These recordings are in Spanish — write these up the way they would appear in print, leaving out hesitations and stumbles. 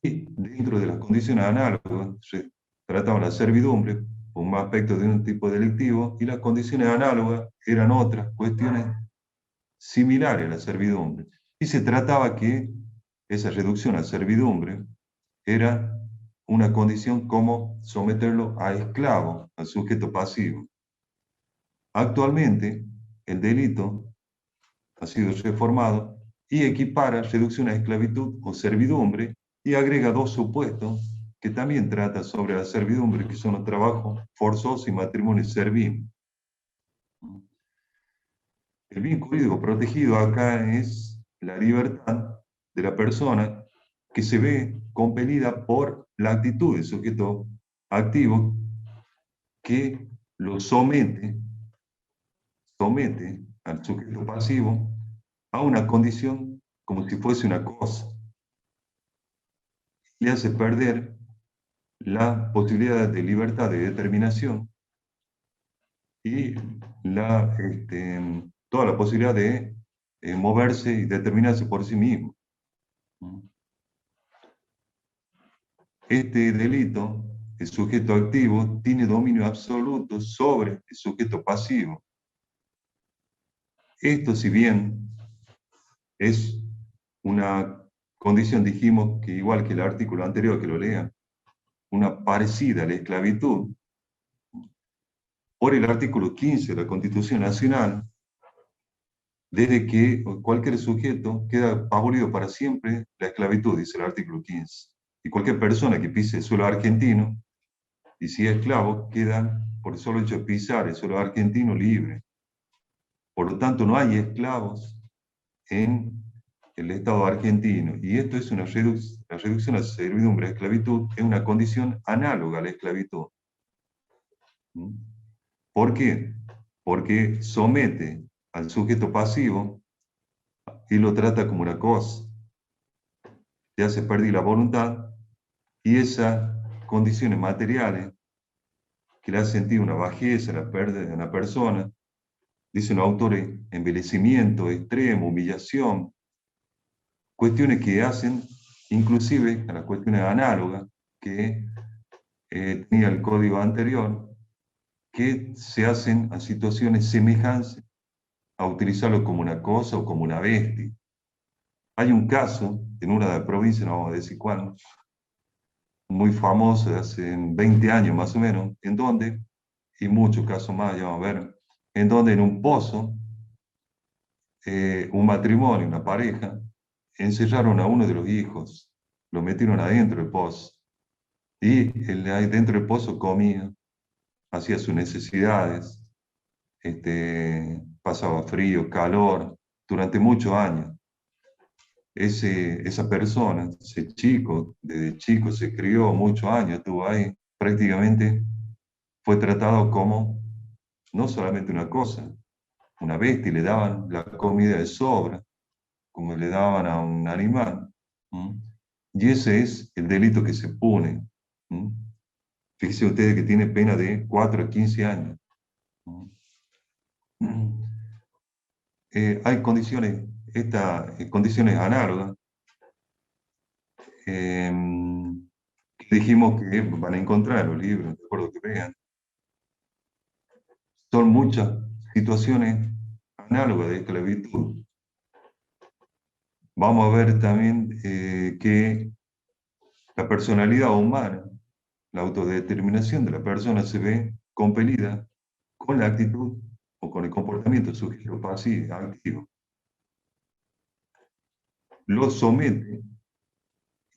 Y dentro de las condiciones análogas se trataba la servidumbre como un aspecto de un tipo delictivo, y las condiciones análogas eran otras cuestiones similares a la servidumbre. Y se trataba que esa reducción a servidumbre era una condición como someterlo a esclavo, al sujeto pasivo. Actualmente, el delito ha sido reformado y equipara reducción a esclavitud o servidumbre, y agrega dos supuestos que también trata sobre la servidumbre, que son los trabajos forzosos y matrimonio servil. El bien jurídico protegido acá es la libertad de la persona que se ve compelida por la actitud del sujeto activo que lo somete al sujeto pasivo a una condición como si fuese una cosa, le hace perder la posibilidad de libertad de determinación y toda la posibilidad de moverse y determinarse por sí mismo. Este delito, el sujeto activo tiene dominio absoluto sobre el sujeto pasivo. Esto, si bien es una condición, dijimos que igual que el artículo anterior, que lo lean, una parecida a la esclavitud, por el artículo 15 de la Constitución Nacional, desde que cualquier sujeto queda abolido para siempre la esclavitud, dice el artículo 15. Y cualquier persona que pise el suelo argentino y si es esclavo, queda, por el solo hecho de pisar el suelo argentino, libre. Por lo tanto, no hay esclavos en el Estado argentino. Y esto es la reducción a servidumbre de esclavitud, es una condición análoga a la esclavitud. ¿Por qué? Porque somete al sujeto pasivo y lo trata como una cosa. Le hace perder la voluntad, y esas condiciones materiales que le hacen sentir una bajeza, la pérdida de una persona, dice un autor, envilecimiento extremo, humillación, cuestiones que hacen inclusive a las cuestiones análogas que tenía el código anterior, que se hacen a situaciones semejantes a utilizarlo como una cosa o como una bestia. Hay un caso en una de las provincias, no vamos a decir cuál, muy famoso de hace 20 años más o menos, en donde, y muchos casos más, ya vamos a ver, en donde en un pozo, un matrimonio, una pareja, encerraron a uno de los hijos, lo metieron adentro del pozo, y él ahí dentro del pozo comía, hacía sus necesidades, pasaba frío, calor, durante muchos años. Esa persona, ese chico, desde chico se crió muchos años, estuvo ahí, prácticamente fue tratado como no solamente una cosa, una bestia, y le daban la comida de sobra, como le daban a un animal. ¿Mm? Y ese es el delito que se pune. ¿Mm? Fíjense ustedes que tiene pena de 4 a 15 años. ¿Mm? Hay condiciones análogas, eh, que dijimos que van a encontrar en los libros, de acuerdo que vean. Son muchas situaciones análogas de esclavitud. Vamos a ver también que la personalidad humana, la autodeterminación de la persona, se ve compelida con la actitud o con el comportamiento sujeto pasivo, activo. Lo somete,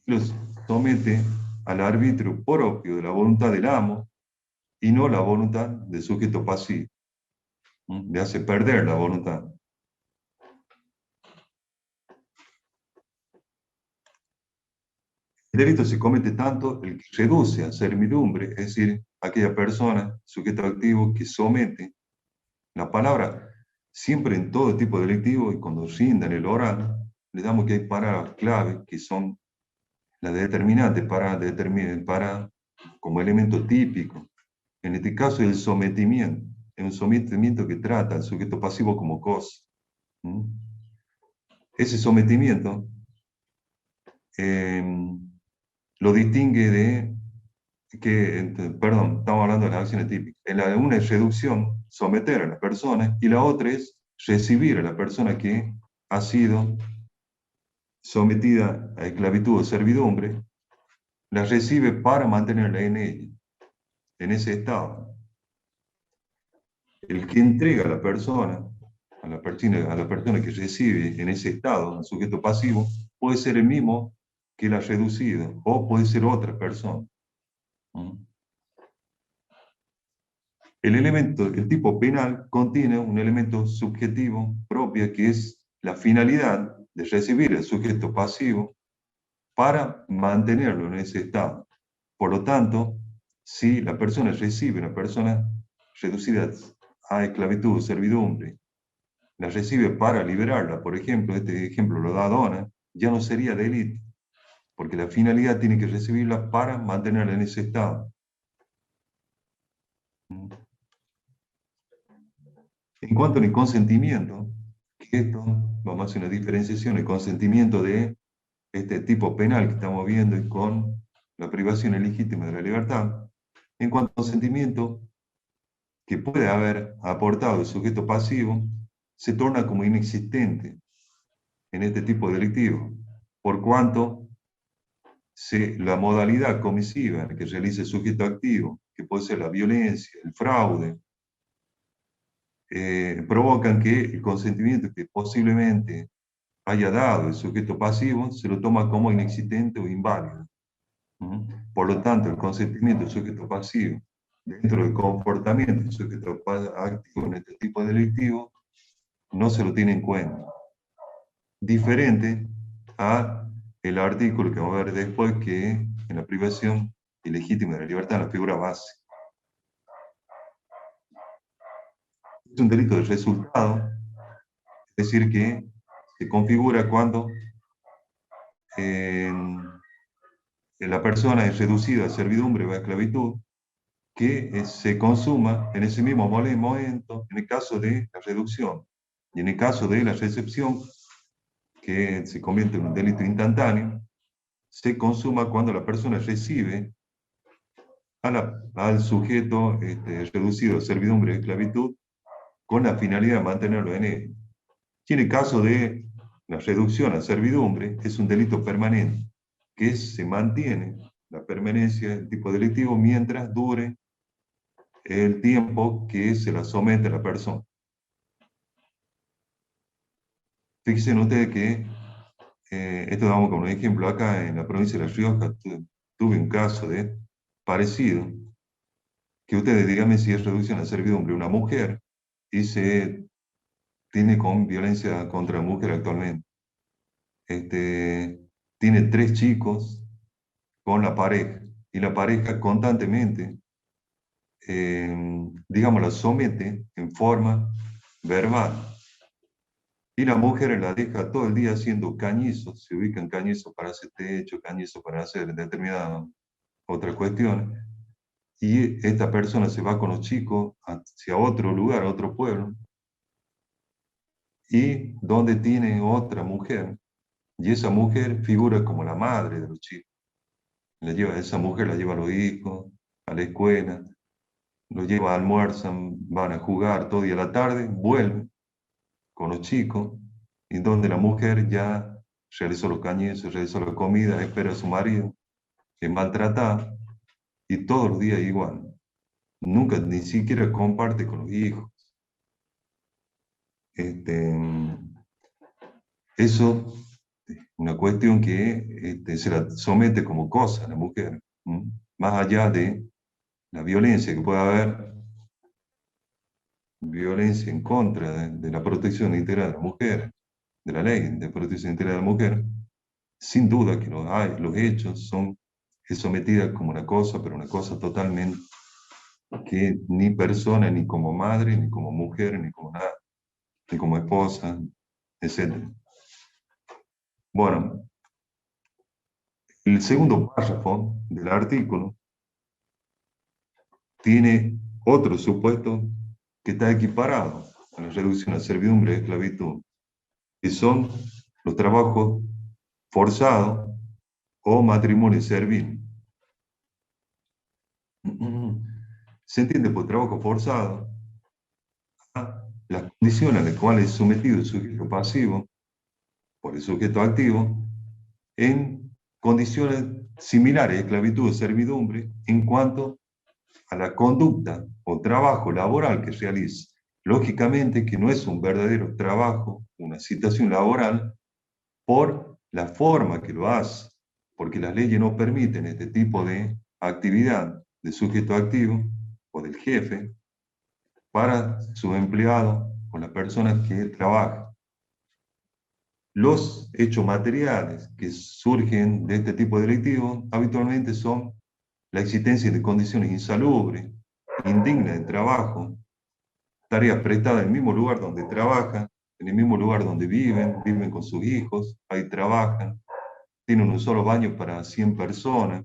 los somete al arbitrio propio de la voluntad del amo y no la voluntad del sujeto pasivo. Le hace perder la voluntad. El delito se comete tanto el que reduce a servidumbre, es decir, aquella persona, sujeto activo, que somete. La palabra, siempre en todo tipo de delictivo y cuando rinda en el oral, le damos que hay palabras clave que son las determinantes para como elemento típico. En este caso, el sometimiento. Es un sometimiento que trata al sujeto pasivo como cosa. Ese sometimiento lo distingue de perdón, estamos hablando de las acciones típicas. Una es reducción, someter a la persona, y la otra es recibir a la persona que ha sido sometida a esclavitud o servidumbre, la recibe para mantenerla en ella, en ese estado. El que entrega a la persona, a la persona que recibe en ese estado, el sujeto pasivo, puede ser el mismo que la reducida, o puede ser otra persona. ¿Mm? El tipo penal contiene un elemento subjetivo propio que es la finalidad de recibir el sujeto pasivo para mantenerlo en ese estado. Por lo tanto, si la persona recibe una persona reducida a esclavitud o servidumbre, la recibe para liberarla, por ejemplo, este ejemplo lo da Donna, ya no sería delito, porque la finalidad tiene que recibirla para mantenerla en ese estado. En cuanto al consentimiento, que esto, vamos a hacer una diferenciación, el consentimiento de este tipo penal que estamos viendo y con la privación ilegítima de la libertad, en cuanto al consentimiento que puede haber aportado el sujeto pasivo, se torna como inexistente en este tipo delictivo, por cuanto la modalidad comisiva en que realiza el sujeto activo, que puede ser la violencia, el fraude, provocan que el consentimiento que posiblemente haya dado el sujeto pasivo se lo toma como inexistente o inválido. Por lo tanto, el consentimiento del sujeto pasivo dentro del comportamiento del sujeto activo en este tipo delictivo no se lo tiene en cuenta. Diferente a el artículo que vamos a ver después, que en la privación ilegítima de la libertad, en la figura base. Es un delito de resultado, es decir, que se configura cuando la persona es reducida a servidumbre o a esclavitud, que se consuma en ese mismo momento, en el caso de la reducción, y en el caso de la recepción, que se convierte en un delito instantáneo, se consuma cuando la persona recibe al sujeto reducido a servidumbre o esclavitud con la finalidad de mantenerlo en él. Y en el caso de la reducción a servidumbre, es un delito permanente, que se mantiene la permanencia del tipo delictivo mientras dure el tiempo que se la somete a la persona. Fíjense ustedes que, esto damos como un ejemplo, acá en la provincia de La Rioja tuve un caso parecido, que ustedes díganme si es reducción a servidumbre una mujer y se tiene con violencia contra la mujer actualmente. Tiene 3 chicos con la pareja, y la pareja constantemente, digamos, la somete en forma verbal. Y la mujer la deja todo el día haciendo cañizos, se ubican cañizos para hacer techo, cañizos para hacer determinadas otras cuestiones. Y esta persona se va con los chicos hacia otro lugar, a otro pueblo, y donde tiene otra mujer, y esa mujer figura como la madre de los chicos. Esa mujer la lleva a los hijos, a la escuela, los lleva, almuerzan, van a jugar todo y a la tarde vuelven con los chicos, y donde la mujer ya realizó los cañizos, realizó la comida, espera a su marido, es maltratada, y todos los días igual. Nunca, ni siquiera comparte con los hijos. Eso es una cuestión que se la somete como cosa a la mujer, más allá de la violencia que puede haber, violencia en contra de la protección integral de la mujer, de la ley de protección integral de la mujer. Sin duda que los hechos es sometida como una cosa, pero una cosa totalmente que ni persona, ni como madre, ni como mujer, ni como nada, ni como esposa, etc. Bueno, el segundo párrafo del artículo tiene otro supuesto que está equiparado a la reducción a servidumbre de esclavitud, que son los trabajos forzados o matrimonio servil. Se entiende por trabajo forzado a las condiciones a las cuales es sometido el sujeto pasivo por el sujeto activo en condiciones similares de esclavitud o servidumbre en cuanto a la conducta o trabajo laboral que realiza. Lógicamente que no es un verdadero trabajo, una situación laboral, por la forma que lo hace, porque las leyes no permiten este tipo de actividad de sujeto activo o del jefe para sus empleados o las personas que trabajan. Los hechos materiales que surgen de este tipo de delictivo habitualmente son la existencia de condiciones insalubres, indignas de trabajo, tareas prestadas en el mismo lugar donde trabajan, en el mismo lugar donde viven, viven con sus hijos, ahí trabajan, tienen un solo baño para 100 personas,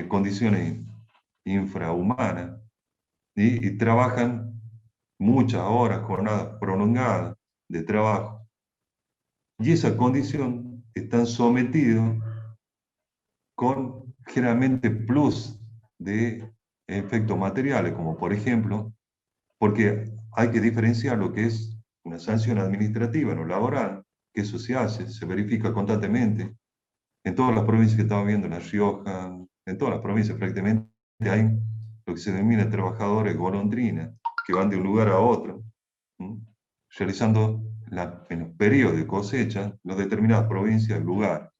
condiciones infrahumanas, y trabajan muchas horas, jornadas prolongadas de trabajo. Y esa condición están sometidos con generalmente plus de efectos materiales, como por ejemplo, porque hay que diferenciar lo que es una sanción administrativa, no laboral, que eso se hace, se verifica constantemente. En todas las provincias que estamos viendo, en La Rioja, en todas las provincias prácticamente hay lo que se denomina trabajadores golondrina, que van de un lugar a otro, ¿m? Realizando en los periodos de cosecha, las determinadas provincias, lugar.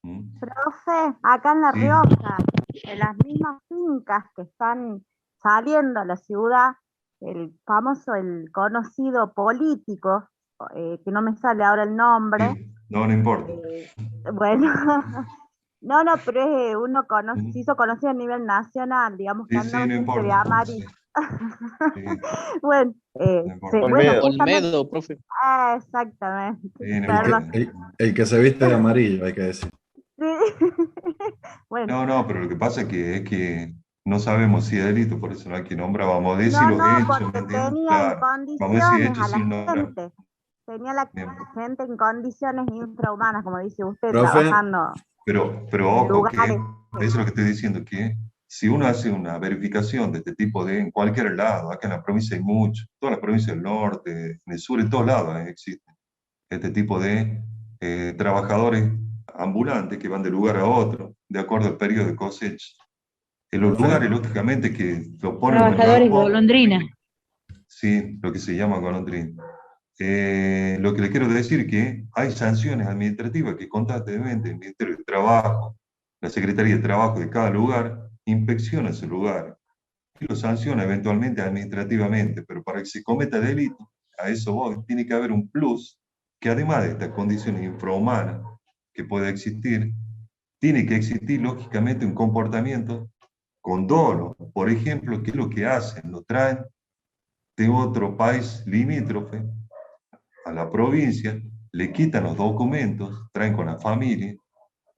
¿M? Profe, acá en La Sí, Rioja, en las mismas fincas que están saliendo a la ciudad, el famoso, el conocido político, que no me sale ahora el nombre, sí, no, no importa. bueno, no, no, pero es se ¿M? hizo conocido a nivel nacional, digamos que Sí, sí, andaba no siempre de importa. Sí, amarillo. sí, Bueno, no importa. bueno, Olmedo. justamente, Olmedo, profe. exactamente, Sí, no El que, importa. perdón, el que se viste de amarillo, hay que decir. sí. Bueno, No, no, pero lo que pasa es que no sabemos si es delito, por eso no hay que nombrar. Vamos a decir no, los no, hechos, ¿me porque entiendes? tenía en Claro. Vamos a decir condiciones a hechos la sin nombrar. gente, tenía la Bien. gente en condiciones infrahumanas, como dice usted, Profe, trabajando Pero en ojo, que lugares. eso es lo que estoy diciendo, que si uno hace una verificación de este tipo en cualquier lado, acá en la provincia hay mucho, todas las provincias del norte, en el sur, en todos lados existen este tipo de trabajadores ambulantes que van de lugar a otro, de acuerdo al periodo de cosecha. En los profe, lugares, lógicamente, que lo ponen en un Trabajadores rango, golondrina. sí, lo que se llama golondrín. Lo que le quiero decir es que hay sanciones administrativas que constantemente el Ministerio de Trabajo, la Secretaría de Trabajo de cada lugar, inspecciona ese lugar y lo sanciona eventualmente administrativamente, pero para que se cometa delito, a eso voy, tiene que haber un plus que además de estas condiciones infrahumanas que puede existir, tiene que existir lógicamente un comportamiento con dolo. Por ejemplo, ¿qué es lo que hacen? Lo traen de otro país limítrofe a la provincia, le quitan los documentos, traen con la familia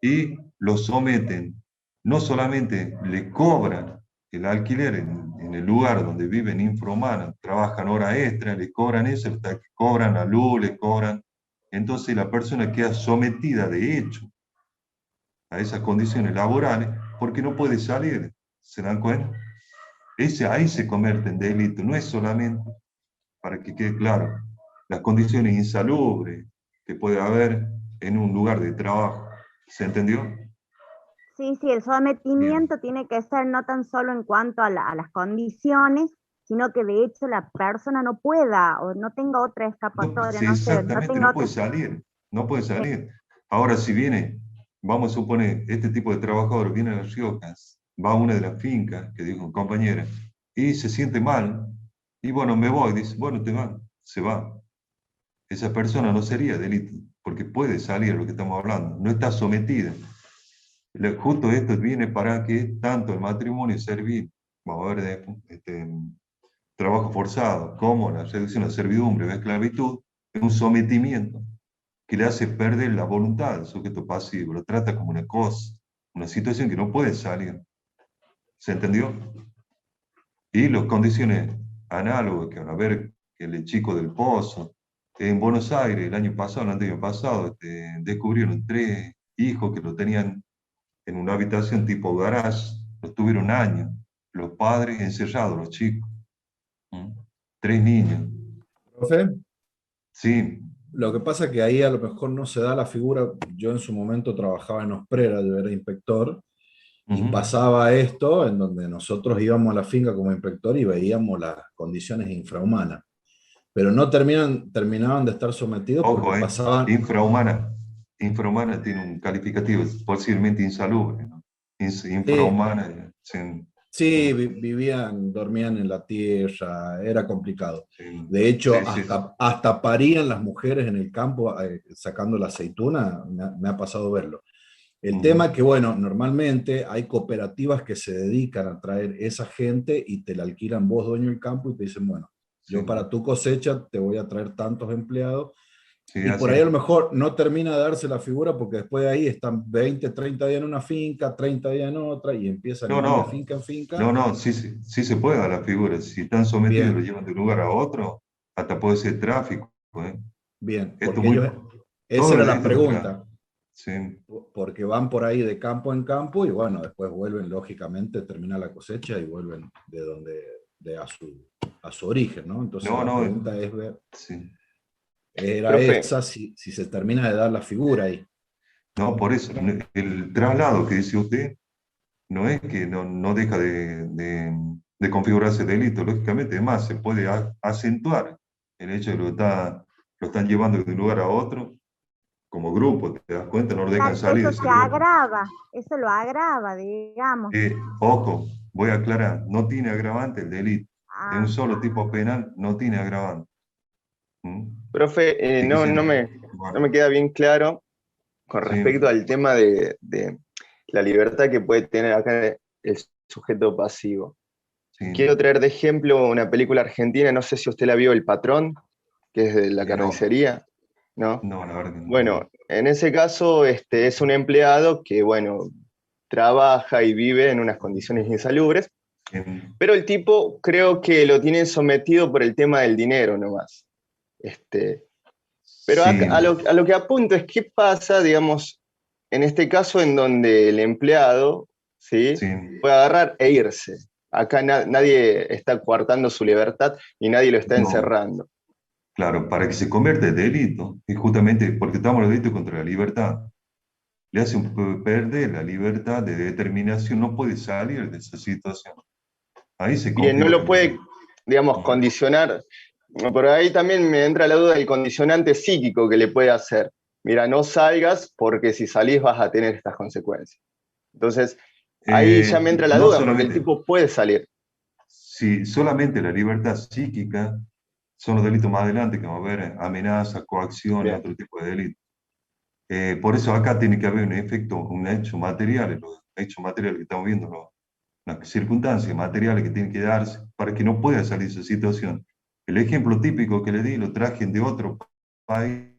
y los someten. No solamente le cobran el alquiler en el lugar donde viven infrahumanos, trabajan hora extra, le cobran eso, hasta que cobran la luz, le cobran. Entonces la persona queda sometida de hecho a esas condiciones laborales porque no puede salir. ¿Se dan cuenta? Ahí se convierte en delito, no es solamente, para que quede claro, las condiciones insalubres que puede haber en un lugar de trabajo. ¿Se entendió? Sí, sí, el Bien. sometimiento tiene que ser no tan solo en cuanto a, a las condiciones, sino que de hecho la persona no pueda o no tenga otra No, escapatoria, sí, no sé, no exactamente, tenga no puede otra. salir, no puede salir. Ahora, si viene, vamos a suponer, este tipo de trabajador viene a Las Riojas, va a una de las fincas, que dijo compañera, y se siente mal, y bueno, me voy, dice, bueno, te va, se va. Esa persona no sería delito, porque puede salir a lo que estamos hablando, no está sometida. Justo esto viene para que tanto el matrimonio servil, vamos a ver, trabajo forzado, como la reducción de servidumbre o esclavitud, es un sometimiento que le hace perder la voluntad al sujeto pasivo, lo trata como una cosa, una situación que no puede salir. ¿Se entendió? Y las condiciones análogas que van a ver que el chico del Pozo, en Buenos Aires, el año pasado, el año pasado, descubrieron hijos que lo tenían en una habitación tipo garage, lo tuvieron años, los padres encerrados, los chicos. ¿Mm? 3 niños. Profe, Sí. lo que pasa es que ahí a lo mejor no se da la figura. Yo en su momento trabajaba en Osprera, yo era inspector, y Ujú. pasaba esto en donde nosotros íbamos a la finca como inspector y veíamos las condiciones infrahumanas. Pero no terminaban de estar sometidos porque Ojo, pasaban. infrahumana. Infrahumana tiene un calificativo, es posiblemente insalubre, ¿no? Sí, Infrahumana, sí, sí, sí, vivían, dormían en la tierra, era complicado. sí, De hecho, sí, sí, sí. hasta parían las mujeres en el campo sacando la aceituna, me ha pasado verlo. El tema Ujú. es que, bueno, normalmente hay cooperativas que se dedican a traer esa gente y te la alquilan vos, dueño del campo, y te dicen, bueno, Sí, yo para tu cosecha te voy a traer tantos empleados. sí, Y por así ahí es. a lo mejor no termina de darse la figura porque después de ahí están 20, 30 días en una finca, 30 días en otra y empiezan y No, van de no, finca en finca. no, sí, sí, sí se puede dar la figura. Si están sometidos y lo Bien, llevan de un lugar a otro, hasta puede ser tráfico, ¿eh? bien, Esto porque muy, ellos, esa todo era lo la delito es para, pregunta, sí, porque van por ahí de campo en campo y bueno, después vuelven, lógicamente, termina la cosecha y vuelven de donde, a su origen, ¿no? Entonces no, la no, pregunta es ver, sí. era Profe, esa, si se termina de dar la figura ahí. No, por eso, el traslado que dice usted no es que no deja de configurarse el delito, lógicamente, además se puede acentuar el hecho de que lo están llevando de un lugar a otro como grupo, ¿te das cuenta? No lo dejan Claro, salir de eso ese se grupo. agrava, eso lo agrava, digamos. Ojo, voy a aclarar, no tiene agravante el delito. Es un Ah, solo tipo penal, no tiene agravante. ¿Mm? profe, Así que no, sí, no me bueno, queda bien claro con respecto sí, al tema de la libertad que puede tener acá el sujeto pasivo. sí, Quiero traer de ejemplo una película argentina, no sé si usted la vio, El Patrón, que es de la no, carnicería, ¿no? no, la verdad que no. Bueno, en ese caso es un empleado que, bueno, trabaja y vive en unas condiciones insalubres, En- pero el tipo creo que lo tienen sometido por el tema del dinero nomás. Este, pero sí, a lo que apunto es qué pasa, digamos, en este caso en donde el empleado, ¿sí?, sí. puede agarrar e irse. Acá nadie está coartando su libertad y nadie lo está No, encerrando. claro, para que se convierta en delito, es justamente porque estamos en el delito contra la libertad. Le hace perder la libertad de determinación, no puede salir de esa situación. Ahí se Bien, no configura lo el delito. puede, digamos, ¿Mm? condicionar. Por ahí también me entra la duda del condicionante psíquico que le puede hacer. Mira, no salgas porque si salís vas a tener estas consecuencias. Entonces, ahí ya me entra la No duda porque el solamente, tipo puede salir. si solamente la libertad psíquica son los delitos más adelante, que vamos a ver amenazas, coacciones, Bien. otro tipo de delitos. Por eso acá tiene que haber un efecto, un hecho material, los hechos materiales que estamos viendo, las circunstancias materiales que tienen que darse para que no pueda salir de esa situación. El ejemplo típico que le di, lo trajen de otro país,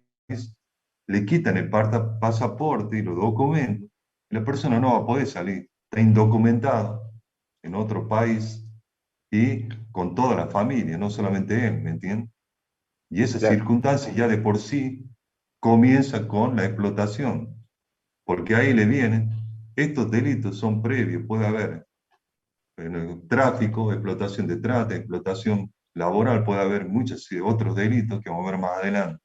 le quitan el pasaporte y los documentos, y la persona no va a poder salir, está indocumentado en otro país y con toda la familia, no solamente él, ¿me entiendes? Y esa Claro. circunstancia ya de por sí comienza con la explotación, porque ahí le vienen, estos delitos son previos, puede haber tráfico, explotación de trata, explotación laboral, puede haber muchos otros delitos que vamos a ver más adelante.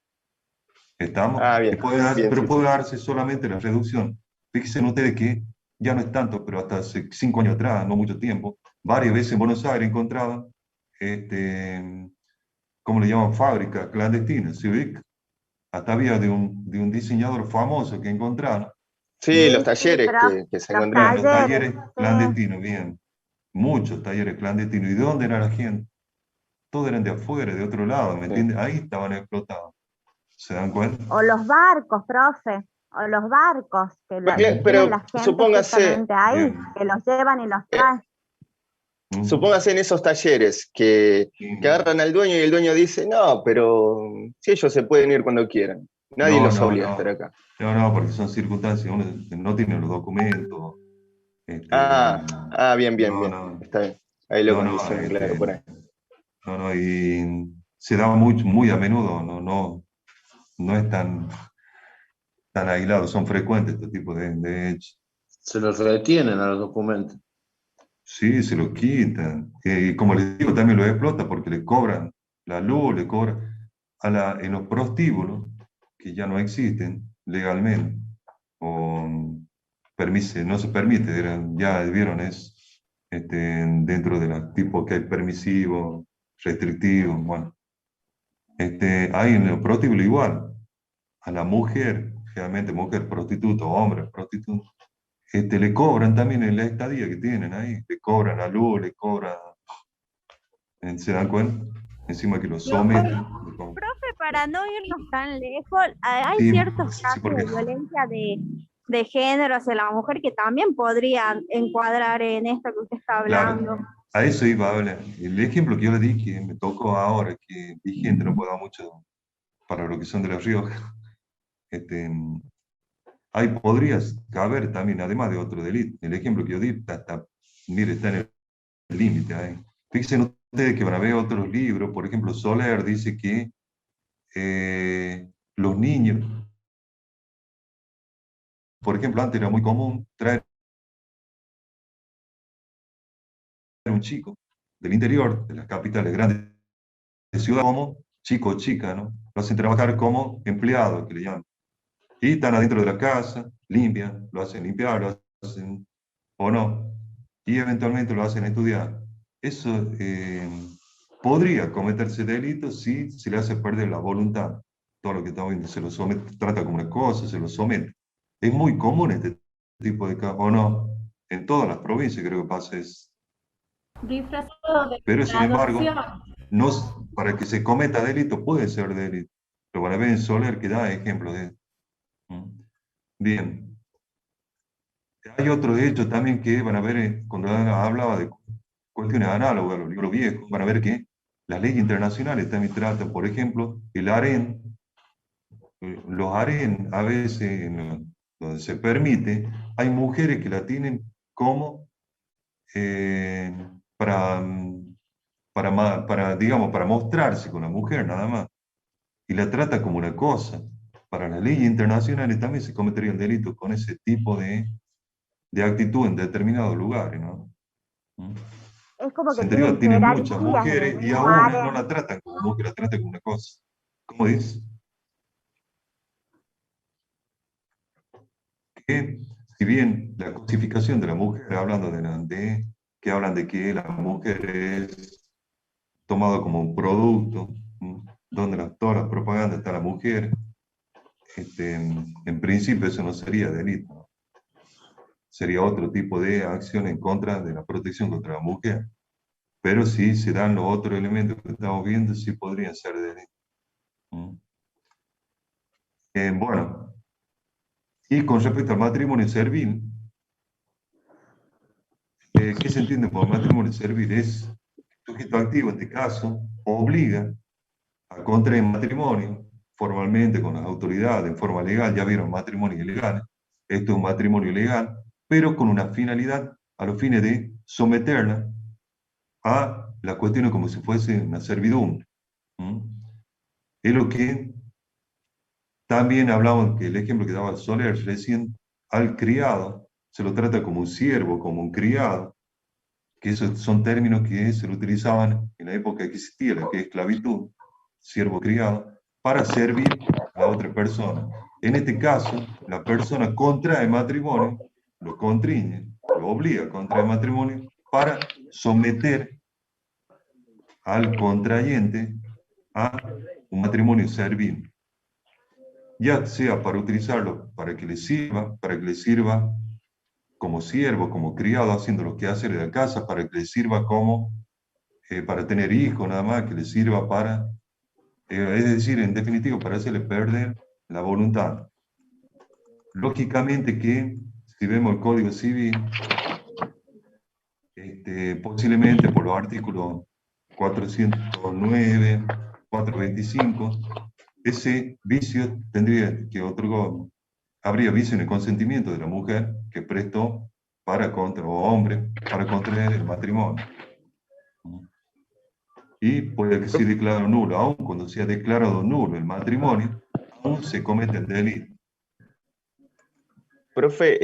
¿Estamos? Ah, bien. Bien, Pero sí, sí. puede darse solamente la reducción. Fíjense en ustedes que ya no es tanto, pero hasta hace 5 años atrás, no mucho tiempo, varias veces en Buenos Aires encontraban, este, ¿cómo le llaman? Fábricas clandestinas, ¿se ubica? Hasta había de un diseñador famoso que encontraron Sí, los sí, sí, talleres pero que se los encontraban. los talleres, talleres sí. clandestinos, bien, muchos talleres clandestinos. ¿Y de dónde era la gente? Todos eran de afuera, de otro lado, ¿me Sí. entiendes? Ahí estaban explotados. ¿Se dan cuenta? O los barcos, profe, o los barcos que tienen Pero la gente supóngase, justamente ahí, Bien. que los llevan y los eh, traen. Ujú. supóngase en esos talleres que Sí. agarran al dueño y el dueño dice, no, pero si ellos se pueden ir cuando quieran. Nadie No, los no, obliga a estar no. acá. No, no, porque son circunstancias, uno no tiene los documentos. Este, Bien, bien, no, bien. no, Está bien. Ahí lo no, no, condicionan, claro, por ahí. no, no, y se da muy, muy a menudo, no, no, no es tan, están aislados, son frecuentes este tipo de hechos. Se los retienen a los documentos. Sí, se lo quitan. Y como les digo, también lo explota porque le cobran la luz, le cobran en los prostíbulos, que ya no existen legalmente, o no se permite, ya vieron, es dentro de los tipos que hay permisivos, restrictivos, bueno. Hay en el prostíbulo igual, a la mujer, generalmente mujer prostituta o hombre prostituta, le cobran también en la estadía que tienen ahí, le cobran la luz, le cobran, ¿se dan cuenta? Encima que lo someten. Profe, para no irnos tan lejos, hay Sí, ciertos sí, casos porque de violencia de género hacia la mujer que también podrían encuadrar en esto que usted está hablando. claro, a eso iba a hablar. El ejemplo que yo le di, que me tocó ahora, que vigente, no puedo dar mucho para lo que son de La Rioja, ahí podrías caber también, además de otro delito. El ejemplo que yo di, mire, está en el límite ahí. Fíjense ustedes que van a ver otros libros, por ejemplo, Soler dice que los niños, por ejemplo, antes era muy común traer un chico del interior, de las capitales grandes de ciudad, como chico o chica, ¿no? Lo hacen trabajar como empleado, que le llaman. Y están adentro de la casa, limpian, lo hacen limpiar, lo hacen o no, y eventualmente lo hacen estudiar. Eso podría cometerse delito si se le hace perder la voluntad. Todo lo que estamos viendo se lo somete, trata como una cosa, se lo somete. Es muy común este tipo de casos, o no, en todas las provincias creo que pasa eso. Disfrazado de Pero sin embargo, adopción. no, para que se cometa delito puede ser delito. Lo van a ver en Soler que da ejemplo de eso. Bien. Hay otros hechos también que van a ver, cuando hablaba de cuestiones análogas a los libros viejos, van a ver que las leyes internacionales también tratan, por ejemplo, el harén. Los harén, a veces, donde se permite, hay mujeres que la tienen como eh, para, digamos, para mostrarse con la mujer nada más, y la trata como una cosa. Para las leyes internacionales también se cometerían delitos con ese tipo de actitud en determinados lugares, ¿no? Es como que Sentido, tienen tienen muchas jerarquías en el mujeres y a mismo una no área. la tratan como mujer, la tratan como una cosa. ¿Cómo dice? Que si bien la cosificación de la mujer, hablando que hablan de que la mujer es tomada como un producto, donde todas las propagandas está la mujer, en principio eso no sería delito, ¿no? Sería otro tipo de acción en contra de la protección contra la mujer. Pero si se dan los otros elementos que estamos viendo, sí podrían ser delitos. Bueno, y con respecto al matrimonio servil, ¿qué se entiende por matrimonio servil? Es sujeto activo, en este caso, obliga a contraer matrimonio formalmente con las autoridades, en forma legal. Ya vieron matrimonio ilegal. Esto es un matrimonio legal, pero con una finalidad, a los fines de someterla a las cuestiones como si fuese una servidumbre. Es lo que también hablamos, que el ejemplo que daba Soler recién, al criado se lo trata como un siervo, como un criado, que esos son términos que se lo utilizaban en la época que existía la que es esclavitud, siervo criado, para servir a otra persona. En este caso, la persona contrae matrimonio, lo constriñe, lo obliga a contraer matrimonio para someter al contrayente a un matrimonio servil, ya sea para utilizarlo para que le sirva como siervo, como criado, haciendo los quehaceres de la casa, para que le sirva como, para tener hijos nada más, que le sirva para, es decir, en definitiva, para hacerle perder la voluntad. Lógicamente que, si vemos el Código Civil, posiblemente por los artículos 409, 425, ese vicio tendría que habría vicio en el consentimiento de la mujer que prestó o hombre, para contraer el matrimonio. Y puede que sea declarado nulo, aun cuando sea declarado nulo el matrimonio, aún se comete el delito. Profe,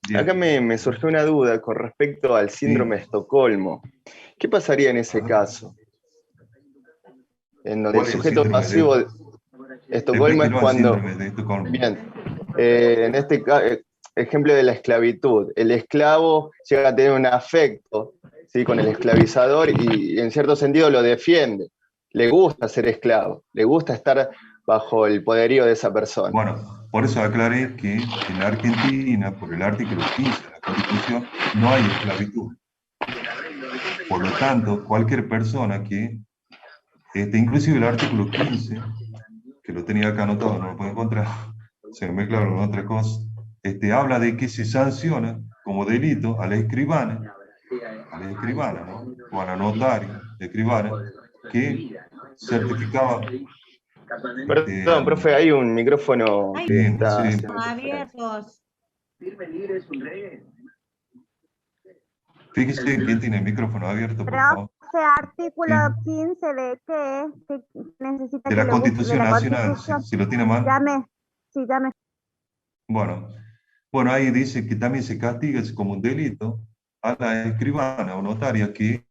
Bien. acá me surgió una duda con respecto al síndrome de Estocolmo. ¿Qué pasaría en ese caso? En donde el ¿Cuál es el sujeto síndrome pasivo de Estocolmo es Explíquelo al cuando, síndrome de Estocolmo. bien, en este ejemplo de la esclavitud, el esclavo llega a tener un afecto, ¿sí?, con el esclavizador y en cierto sentido lo defiende. Le gusta ser esclavo, le gusta estar bajo el poderío de esa persona. Bueno, por eso aclaré que en la Argentina, por el artículo 15 de la Constitución, no hay esclavitud. Por lo tanto, cualquier persona que, inclusive el artículo 15, que lo tenía acá anotado, no lo puedo encontrar, se me mezclaron otras cosas, habla de que se sanciona como delito a la escribana, ¿no? O a la notaria, la escribana, que certificaba. Perdón, profe, hay un micrófono Hay que Sí, está sí. haciendo interferencia. abiertos. Fíjese quién tiene el micrófono abierto, por Pero favor. ese artículo Sí. 15 de qué es, que necesita De que la lo busque, de Constitución la Nacional, Constitución. si lo tiene mal. Sí, ya me. Bueno, ahí dice que también se castiga como un delito a la escribana o notaria que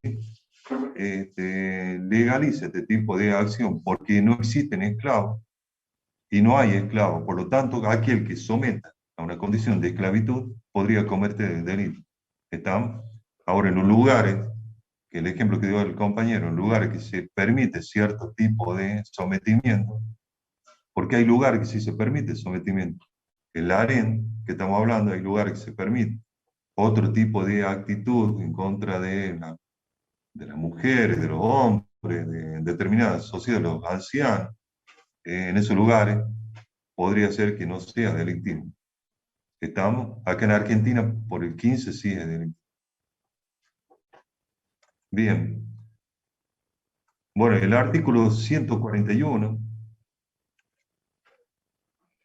legalice este tipo de acción, porque no existen esclavos y no hay esclavos. Por lo tanto, aquel que someta a una condición de esclavitud podría cometer el delito. ¿Están? Ahora, en los lugares, que el ejemplo que dio el compañero, en lugares que se permite cierto tipo de sometimiento, porque hay lugares que sí se permite sometimiento. El harén, que estamos hablando, hay lugares que se permite otro tipo de actitud en contra de las mujeres, de los hombres, de determinadas sociedades, de los ancianos, en esos lugares podría ser que no sea delictivo. ¿Estamos? Acá en Argentina, por el 15 sí es delictivo. Bien. Bueno, el artículo 141,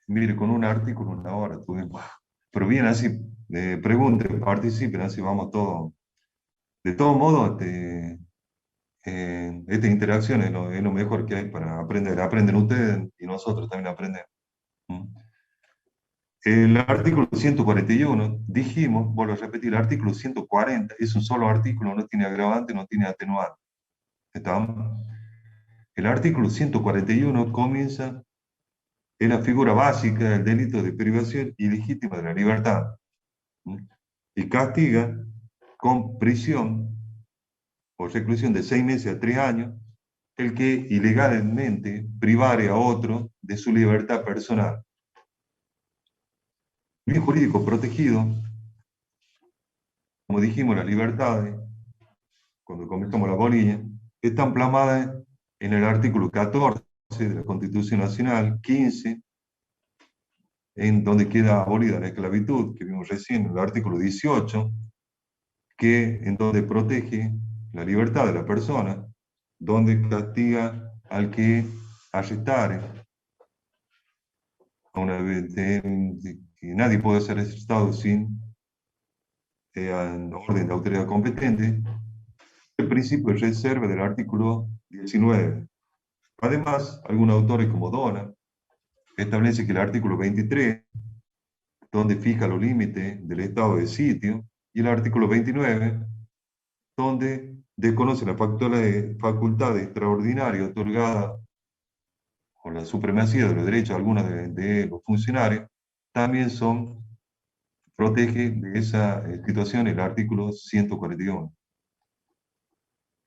mire, con un artículo, una hora tuvimos. Pero bien, así, pregunten, participen, así vamos todos. De todos modos, esta interacción es lo mejor que hay para aprender. Aprenden ustedes y nosotros también aprendemos. El artículo 141, dijimos, vuelvo a repetir, el artículo 140 es un solo artículo, no tiene agravante, no tiene atenuante. ¿Estamos? El artículo 141 comienza en la figura básica del delito de privación ilegítima de la libertad y castiga con prisión o reclusión de 6 meses a 3 años el que ilegalmente privare a otro de su libertad personal. El bien jurídico protegido, como dijimos, las libertades, cuando comenzamos la bolilla, están plasmadas en el artículo 14 de la Constitución Nacional, 15, en donde queda abolida la esclavitud, que vimos recién, en el artículo 18, en donde protege la libertad de la persona, donde castiga al que arrestare, que nadie puede ser arrestado sin orden de autoridad competente, el principio de reserva del artículo 19. Además, algunos autores como Dona establece que el artículo 23, donde fija los límites del estado de sitio, y el artículo 29, donde desconoce la facultad extraordinaria otorgada por la supremacía de los derechos de algunos de los funcionarios, también protege de esa situación el artículo 141.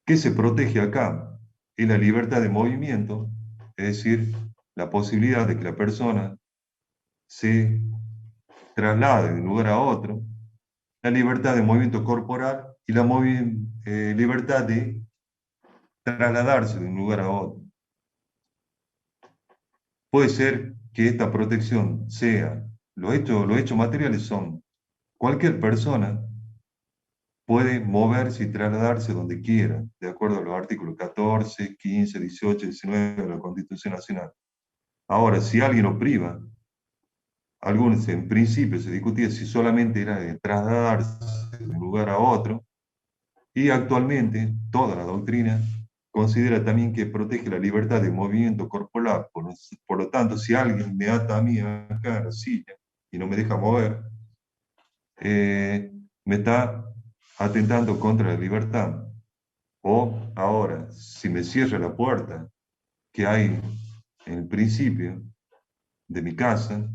¿Qué se protege acá? Es la libertad de movimiento, es decir, la posibilidad de que la persona se traslade de un lugar a otro, la libertad de movimiento corporal y la libertad de trasladarse de un lugar a otro. Puede ser que esta protección sea, los hechos materiales son, cualquier persona puede moverse y trasladarse donde quiera, de acuerdo a los artículos 14, 15, 18, 19 de la Constitución Nacional. Ahora, si alguien lo priva, algunos en principio se discutía si solamente era de trasladarse de un lugar a otro, y actualmente toda la doctrina considera también que protege la libertad de movimiento corporal. Por lo tanto, si alguien me ata a mí acá a la silla y no me deja mover, me está atentando contra la libertad. O ahora, si me cierra la puerta que hay en el principio de mi casa,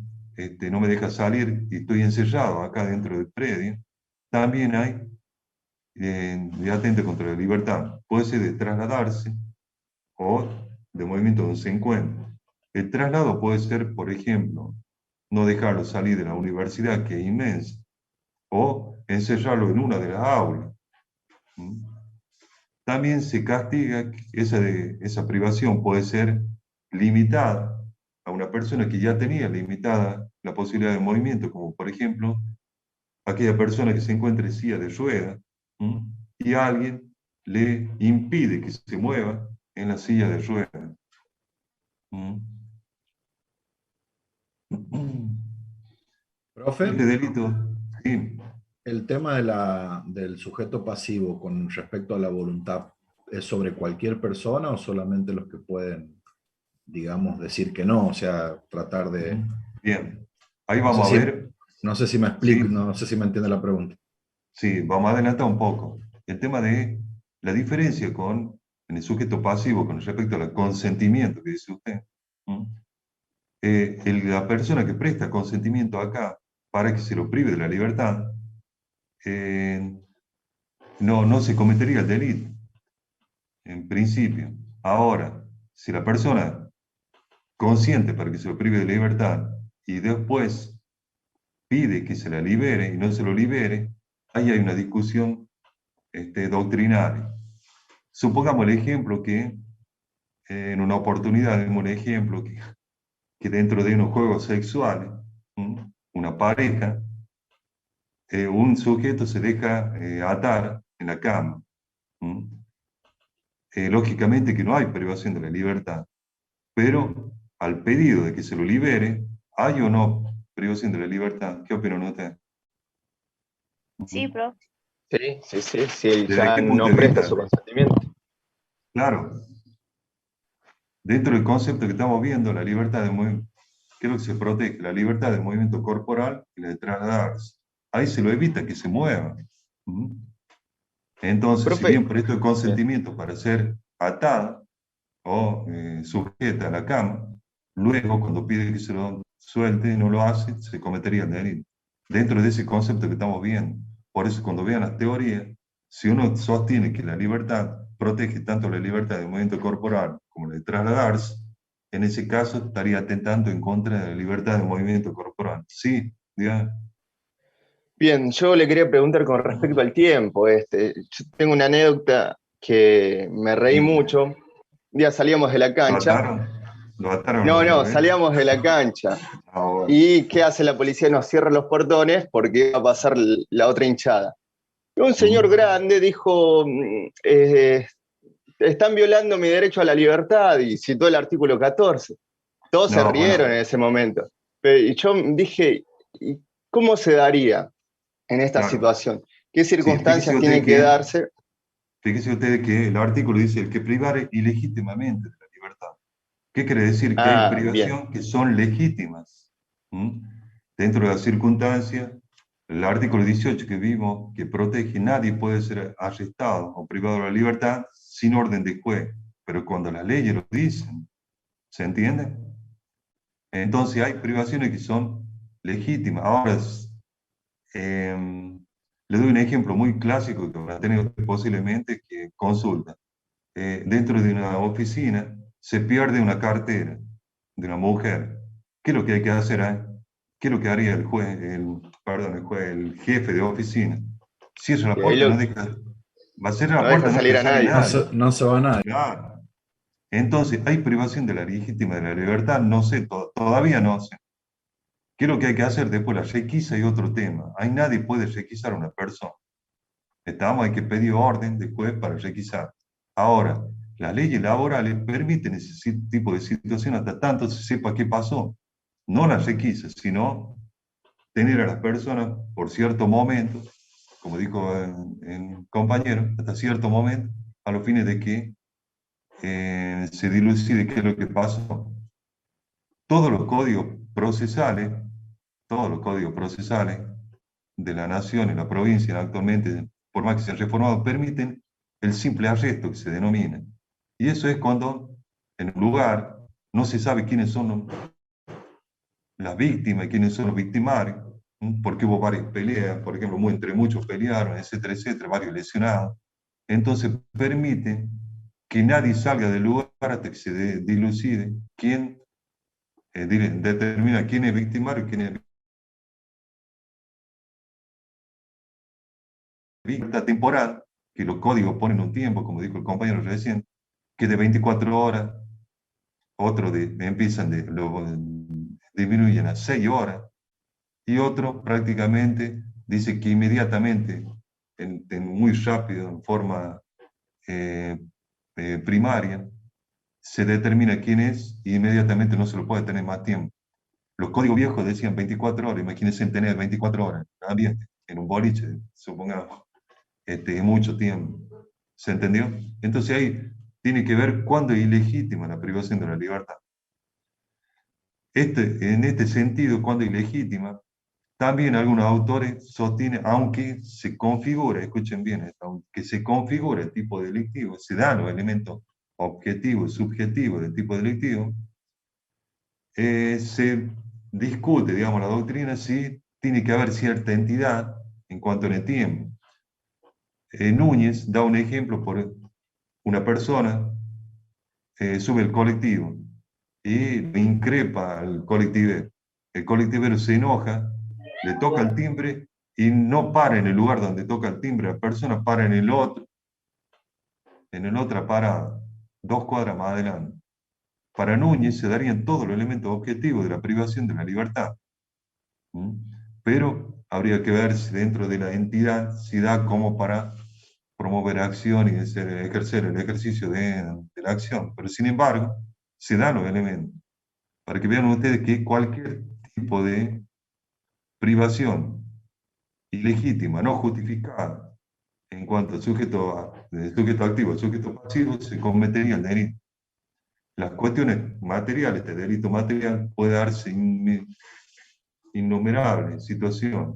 no me deja salir y estoy encerrado acá dentro del predio, también hay de atente contra la libertad. Puede ser de trasladarse o de movimiento donde se encuentra. El traslado puede ser, por ejemplo, no dejarlo salir de la universidad, que es inmensa, o encerrarlo en una de las aulas. También se castiga, esa privación puede ser limitada a una persona que ya tenía limitada la posibilidad de movimiento, como por ejemplo aquella persona que se encuentra en silla de ruedas y alguien le impide que se mueva en la silla de ruedas. Profe, Este delito, sí. el tema del sujeto pasivo con respecto a la voluntad, ¿es sobre cualquier persona o solamente los que pueden, digamos, decir que no? O sea, tratar de... Bien, ahí No sé vamos a si, ver. no sé si me explico, Sí, no sé si me entiende la pregunta. sí, vamos a adelantar un poco. El tema de la diferencia en el sujeto pasivo con respecto al consentimiento que dice usted. La persona que presta consentimiento acá para que se lo prive de la libertad, no se cometería el delito, en principio. Ahora, si la persona consiente para que se lo prive de la libertad y después pide que se la libere y no se lo libere, ahí hay una discusión doctrinaria. Supongamos el ejemplo que en una oportunidad, vemos un ejemplo que dentro de unos juegos sexuales, una pareja, un sujeto se deja atar en la cama. Lógicamente que no hay privación de la libertad, pero al pedido de que se lo libere, ¿hay o no privación de la libertad? ¿Qué opinan ustedes? Sí, profe. Sí, si él ¿Desde ya qué punto no de presta vista? su consentimiento. Claro, dentro del concepto que estamos viendo, la libertad de movimiento, ¿qué es lo que se protege? La libertad de movimiento corporal y la de trasladarse. Ahí se lo evita que se mueva. Entonces, si Profe, bien presto el bien. consentimiento para ser atada o sujeta a la cama, luego cuando pide que se lo suelte y no lo hace, se cometería el delito. Dentro de ese concepto que estamos viendo. Por eso cuando vean las teorías, si uno sostiene que la libertad protege tanto la libertad de movimiento corporal como la de trasladarse, en ese caso estaría atentando en contra de la libertad de movimiento corporal. Sí, ya. Bien, yo le quería preguntar con respecto al tiempo. Yo tengo una anécdota que me reí mucho. Un día salíamos de la ¿Lo cancha. ataron? ¿Lo ataron alguna No, vez? salíamos de la cancha. Ah, bueno. ¿Y qué hace la policía? Nos cierra los portones porque va a pasar la otra hinchada. Y un señor grande dijo, están violando mi derecho a la libertad, y citó el artículo 14. Todos se No, rieron bueno, en ese momento. Y yo dije, ¿y cómo se daría en esta claro. situación? ¿Qué Sí, circunstancias tienen que darse? fíjese usted que el artículo dice el que privare ilegítimamente de la libertad. ¿Qué quiere decir? Que hay Ah, bien. privación que son legítimas. Dentro de las circunstancias, el artículo 18 que vimos, que protege, nadie puede ser arrestado o privado de la libertad sin orden de juez. Pero cuando las leyes lo dicen, ¿se entiende? Entonces hay privaciones que son legítimas. Ahora, le doy un ejemplo muy clásico que va a tener usted posiblemente que consulta. Dentro de una oficina se pierde una cartera de una mujer. ¿Qué es lo que hay que hacer ahí? ¿Qué es lo que haría el juez, el jefe de oficina? Cierra la Y ahí puerta y no deja, va a cerrar la no puerta deja y no salir deja a salir nadie. nadie. No se va a nadie. Claro. Entonces, ¿hay privación de la legítima de la libertad? No sé, todavía no sé. ¿Qué es lo que hay que hacer después? La requisa y otro tema. Ahí nadie puede requisar a una persona. Hay que pedir orden después para requisar. Ahora, las leyes laborales permiten ese tipo de situación hasta tanto se sepa qué pasó. No las requisas, sino tener a las personas por cierto momento, como dijo el compañero, hasta cierto momento, a los fines de que se dilucide qué es lo que pasó. Todos los códigos procesales todos los códigos procesales de la nación y la provincia actualmente, por más que se han reformado, permiten el simple arresto que se denomina. Y eso es cuando en un lugar no se sabe quiénes son las víctimas y quiénes son los victimarios, porque hubo varias peleas, por ejemplo, entre muchos pelearon, etcétera, varios lesionados. Entonces permite que nadie salga del lugar hasta que se dilucide quién determina quién es victimario y quién es víctima temporal, que los códigos ponen un tiempo, como dijo el compañero recién, que de 24 horas, otros disminuyen a 6 horas, y otro prácticamente dice que inmediatamente, muy rápido, en forma primaria, se determina quién es y inmediatamente no se lo puede tener más tiempo. Los códigos viejos decían 24 horas, imagínense tener 24 horas en un boliche, supongamos, mucho tiempo. ¿Se entendió? Entonces ahí tiene que ver cuándo es ilegítima la privación de la libertad. En este sentido, cuando es ilegítima, también algunos autores sostienen, aunque se configura, escuchen bien, aunque se configura el tipo delictivo, se dan los elementos objetivos y subjetivos del tipo delictivo, se discute, digamos, la doctrina si tiene que haber cierta entidad en cuanto en el tiempo. Núñez da un ejemplo por una persona, sube el colectivo y le increpa al colectivero. El colectivero se enoja, le toca el timbre y no para en el lugar donde toca el timbre, la persona para en el otra parada, 2 cuadras más adelante. Para Núñez se darían todos los elementos objetivos de la privación de la libertad. Pero habría que ver si dentro de la entidad se da como para promover acción y ejercer el ejercicio de la acción. Pero sin embargo, se dan los elementos. Para que vean ustedes que cualquier tipo de privación ilegítima, no justificada, en cuanto al sujeto activo, al sujeto pasivo, se cometería el delito. Las cuestiones materiales, este delito material puede darse innumerables situaciones.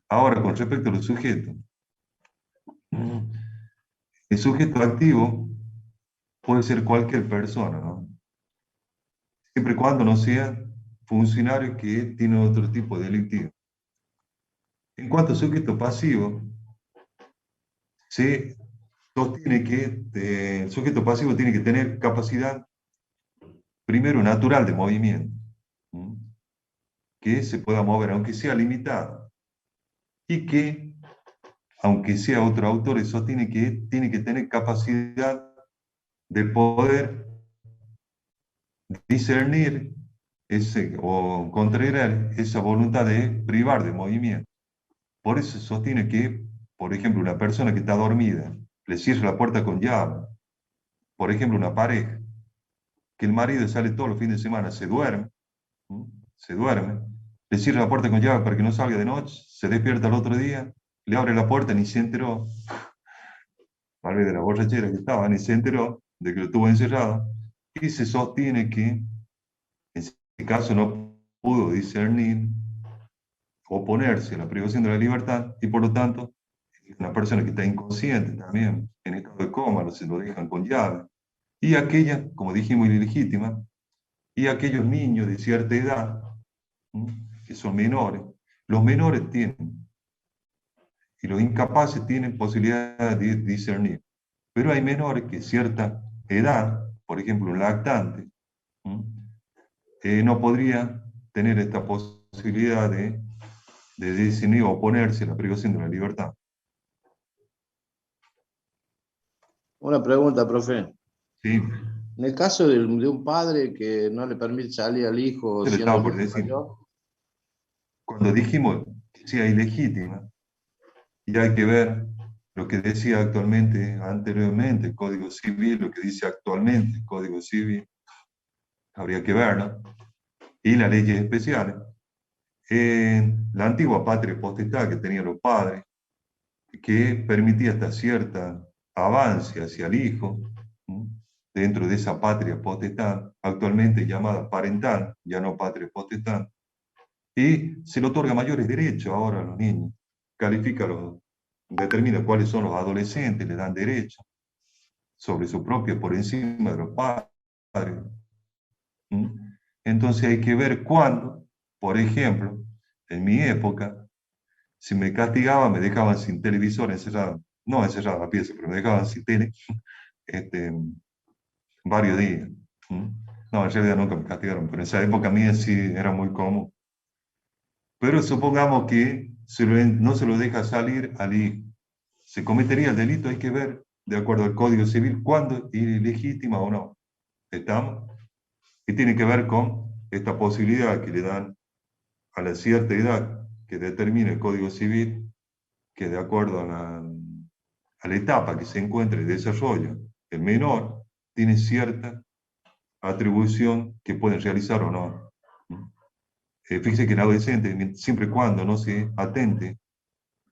Ahora, con respecto a los sujetos, el sujeto activo puede ser cualquier persona, ¿no? Siempre y cuando no sea funcionario que tiene otro tipo de delictivo. En cuanto al sujeto pasivo, se sostiene que el sujeto pasivo tiene que tener capacidad, primero, natural de movimiento, que se pueda mover, aunque sea limitada, y que, aunque sea otro autor, sostiene que tiene que tener capacidad de poder discernir o contraer esa voluntad de privar de movimiento. Por eso sostiene que, por ejemplo, una persona que está dormida, le cierra la puerta con llave, por ejemplo, una pareja, que el marido sale todos los fines de semana, se duerme, le cierra la puerta con llave para que no salga de noche, se despierta el otro día, le abre la puerta, ni se enteró, tal vez de la borrachera que estaba, ni se enteró de que lo tuvo encerrado, y se sostiene que en ese caso no pudo discernir, oponerse a la privación de la libertad, y por lo tanto, una persona que está inconsciente también, en estado de coma, se lo dejan con llave, y aquella, como dijimos, ilegítima, y aquellos niños de cierta edad, que son menores, los menores tienen, y los incapaces tienen posibilidad de discernir, pero hay menores que cierta edad, por ejemplo un lactante, no podría tener esta posibilidad de discernir o oponerse a la privación de la libertad. Una pregunta, profe. Sí. En el caso de un padre que no le permite salir al hijo Yo le siendo estaba por el hijo decir, mayor, cuando dijimos que sea ilegítima, y hay que ver lo que decía anteriormente el Código Civil, lo que dice actualmente el Código Civil, habría que verlo, y las leyes especiales. La antigua patria potestad que tenían los padres, que permitía hasta cierta avance hacia el hijo, dentro de esa patria potestad, actualmente llamada parental, ya no patria potestad, y se le otorga mayores derechos ahora a los niños. Determina cuáles son los adolescentes, le dan derechos sobre su propio por encima de los padres. ¿Mm? Entonces hay que ver cuándo, por ejemplo, en mi época, si me castigaban, me dejaban sin televisor encerrado, no encerrado la pieza, pero me dejaban sin tele, varios días. ¿Mm? No, en realidad nunca me castigaron, pero en esa época mía sí era muy común. Pero supongamos que no se lo deja salir al hijo. Se cometería el delito, hay que ver, de acuerdo al Código Civil, cuándo es ilegítima o no. ¿Estamos? Y tiene que ver con esta posibilidad que le dan a la cierta edad que determina el Código Civil, que de acuerdo a la etapa que se encuentre de desarrollo, el menor tiene cierta atribución que pueden realizar o no. Fíjese que el adolescente, siempre y cuando no se atente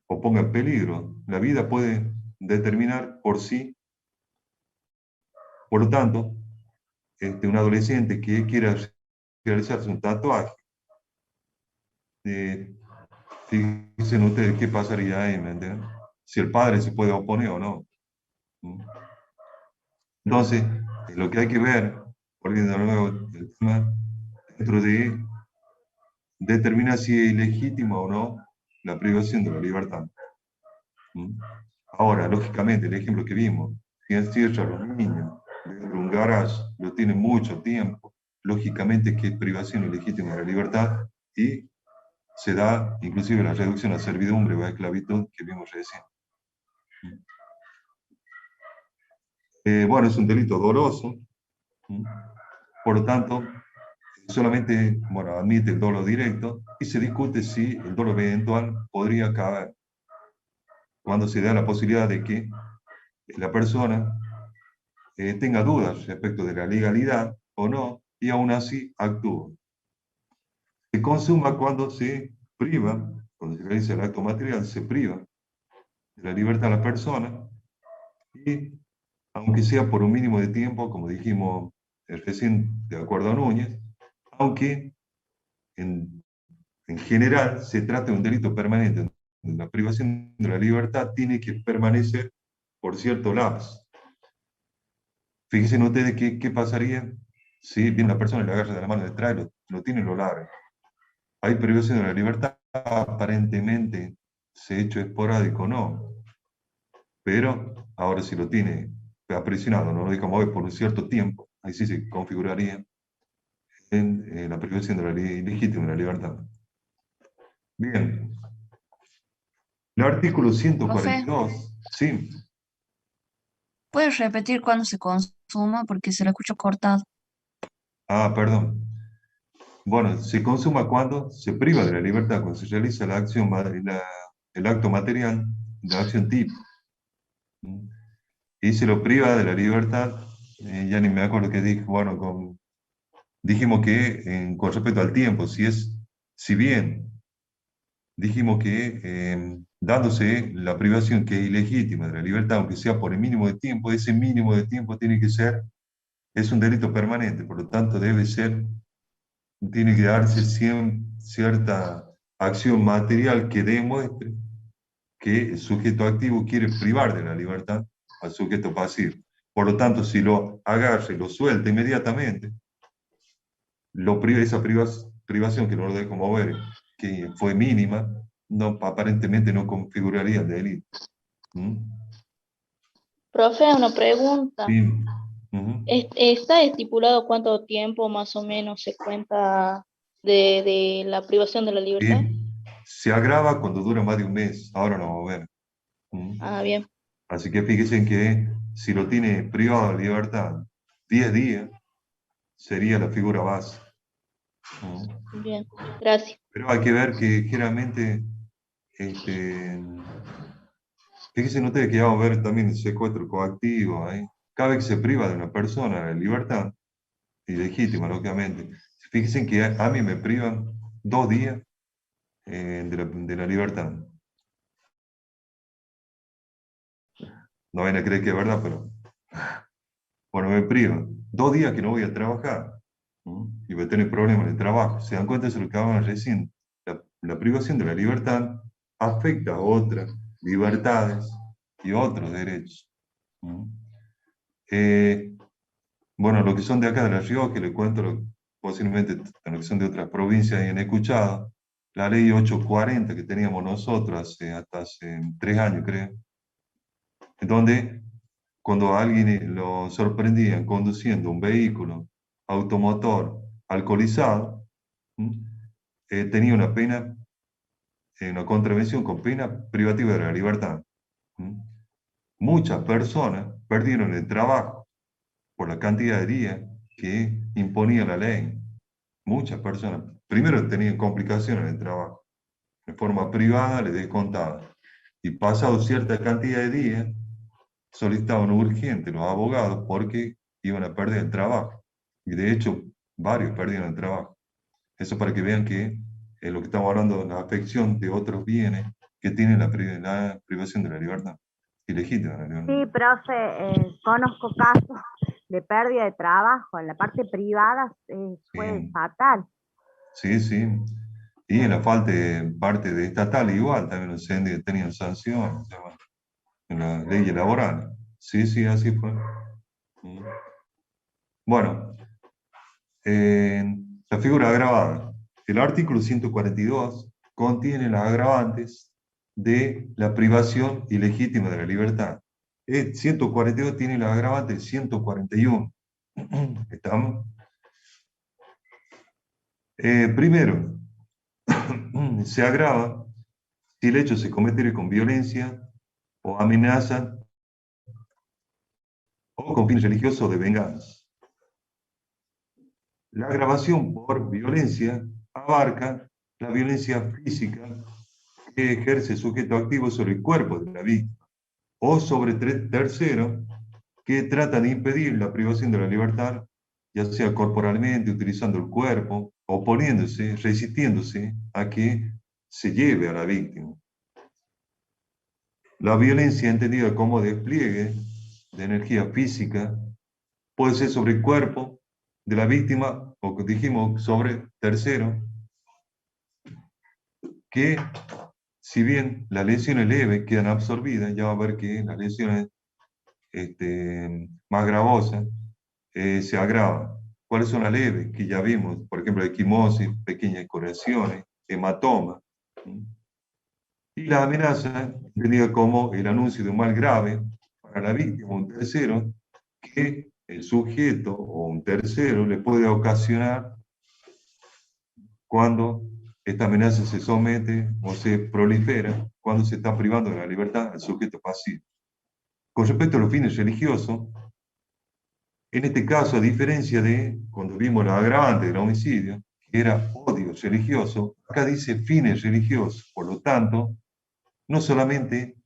o ponga en peligro la vida, puede determinar por sí. Por lo tanto, un adolescente que quiera realizarse un tatuaje, fíjense ustedes qué pasaría ahí, ¿me entienden? Si el padre se puede oponer o no. Entonces, lo que hay que ver, volviendo de nuevo el tema, dentro de determinar si es ilegítimo o no la privación de la libertad. Ahora, lógicamente, el ejemplo que vimos, si encierra a los niños dentro de un garage, lo tienen mucho tiempo, lógicamente que es privación ilegítima de la libertad y se da inclusive la reducción a servidumbre o a esclavitud que vimos recién. Bueno, es un delito doloso, por lo tanto, solamente admite el dolo directo y se discute si el dolo eventual podría caber cuando se da la posibilidad de que la persona tenga dudas respecto de la legalidad o no y aún así actúa. Se consuma cuando se priva, cuando se realiza el acto material, se priva de la libertad a la persona y aunque sea por un mínimo de tiempo, como dijimos recién de acuerdo a Núñez, aunque en general se trata de un delito permanente. La privación de la libertad tiene que permanecer por cierto lapso. Fíjense ustedes qué pasaría si viene una persona y le agarra de la mano detrás y lo tiene y lo larga. Hay privación de la libertad, aparentemente se hecho esporádico, no. Pero ahora si lo tiene aprisionado, no lo deja mover por un cierto tiempo, ahí sí se configuraría en la privación de la ilegítima de la libertad. Bien. El artículo Profe, 142, sí. ¿puedes repetir cuándo se consuma? Porque se lo escucho cortado. Ah, perdón. Bueno, se consuma cuando se priva de la libertad, cuando se realiza la acción, el acto material, la acción tipo. Y se lo priva de la libertad, ya ni me acuerdo qué dije, bueno, dijimos que con respecto al tiempo, si bien dijimos que dándose la privación que es ilegítima de la libertad, aunque sea por el mínimo de tiempo, ese mínimo de tiempo tiene que ser, es un delito permanente, por lo tanto tiene que darse cierta acción material que demuestre que el sujeto activo quiere privar de la libertad al sujeto pasivo. Por lo tanto, si lo agarra y lo suelta inmediatamente, esa privación que no lo dejo mover, que fue mínima, aparentemente no configuraría el delito. Profe, una pregunta. Sí. Ujú. ¿Está estipulado cuánto tiempo más o menos se cuenta de la privación de la libertad? Sí. Se agrava cuando dura más de un mes, ahora no vamos a ver. Ah, bien, Así que fíjense que si lo tiene privado de libertad 10 días, sería la figura base. bien, gracias. Pero hay que ver que generalmente, fíjense ustedes que vamos a ver también el secuestro coactivo. Cada vez que se priva de una persona de libertad, ilegítima, lógicamente, fíjense que a mí me privan 2 días de la libertad. No vayan a creer que es verdad, pero Bueno, me privan. 2 días que no voy a trabajar. Y voy a tener problemas en el trabajo. ¿Se dan cuenta de eso lo que hablan recién? La privación de la libertad afecta a otras libertades y otros derechos. ¿Mm? Eh, bueno, lo que son de acá de La Rioja, que les cuento, posiblemente los que son de otras provincias y han escuchado, la ley 840 que teníamos nosotros hasta hace 3 años, creo, en donde cuando a alguien lo sorprendían conduciendo un vehículo automotor alcoholizado, tenía una pena, una contravención con pena privativa de la libertad. ¿Mm? Muchas personas perdieron el trabajo por la cantidad de días que imponía la ley. Muchas personas, primero tenían complicaciones en el trabajo, de forma privada les descontaban, y pasado cierta cantidad de días, solicitaban urgente los abogados porque iban a perder el trabajo. Y de hecho, varios perdieron el trabajo. Eso para que vean que lo que estamos hablando de la afección de otros bienes que tienen la privación de la libertad, ilegítima de la libertad. Sí, profe, conozco casos de pérdida de trabajo. En la parte privada fue Sí, fatal. sí, sí. Y en la parte de estatal igual, también los tenían sanciones, en la ley laboral. Sí, sí, así fue. Mm. Bueno, la figura agravada. El artículo 142 contiene las agravantes de la privación ilegítima de la libertad. El 142 tiene las agravantes del 141. ¿Estamos? Primero, se agrava si el hecho se cometiere con violencia o amenaza o con fines religiosos o de venganza. La agravación por violencia abarca la violencia física que ejerce el sujeto activo sobre el cuerpo de la víctima o sobre terceros que trata de impedir la privación de la libertad, ya sea corporalmente, utilizando el cuerpo, oponiéndose, resistiéndose a que se lleve a la víctima. La violencia entendida como despliegue de energía física puede ser sobre el cuerpo de la víctima o, como dijimos, sobre terceros, que si bien las lesiones leves quedan absorbidas, ya va a ver que las lesiones más gravosas se agravan. ¿Cuáles son las leves? Que ya vimos, por ejemplo, equimosis, pequeñas escoriaciones, hematoma. Y la amenaza, entendida como el anuncio de un mal grave para la víctima o un tercero, que el sujeto o un tercero le puede ocasionar cuando esta amenaza se somete o se prolifera, cuando se está privando de la libertad al sujeto pasivo. Con respecto a los fines religiosos, en este caso, a diferencia de cuando vimos la agravante del homicidio, que era odio religioso, acá dice fines religiosos. Por lo tanto, no solamente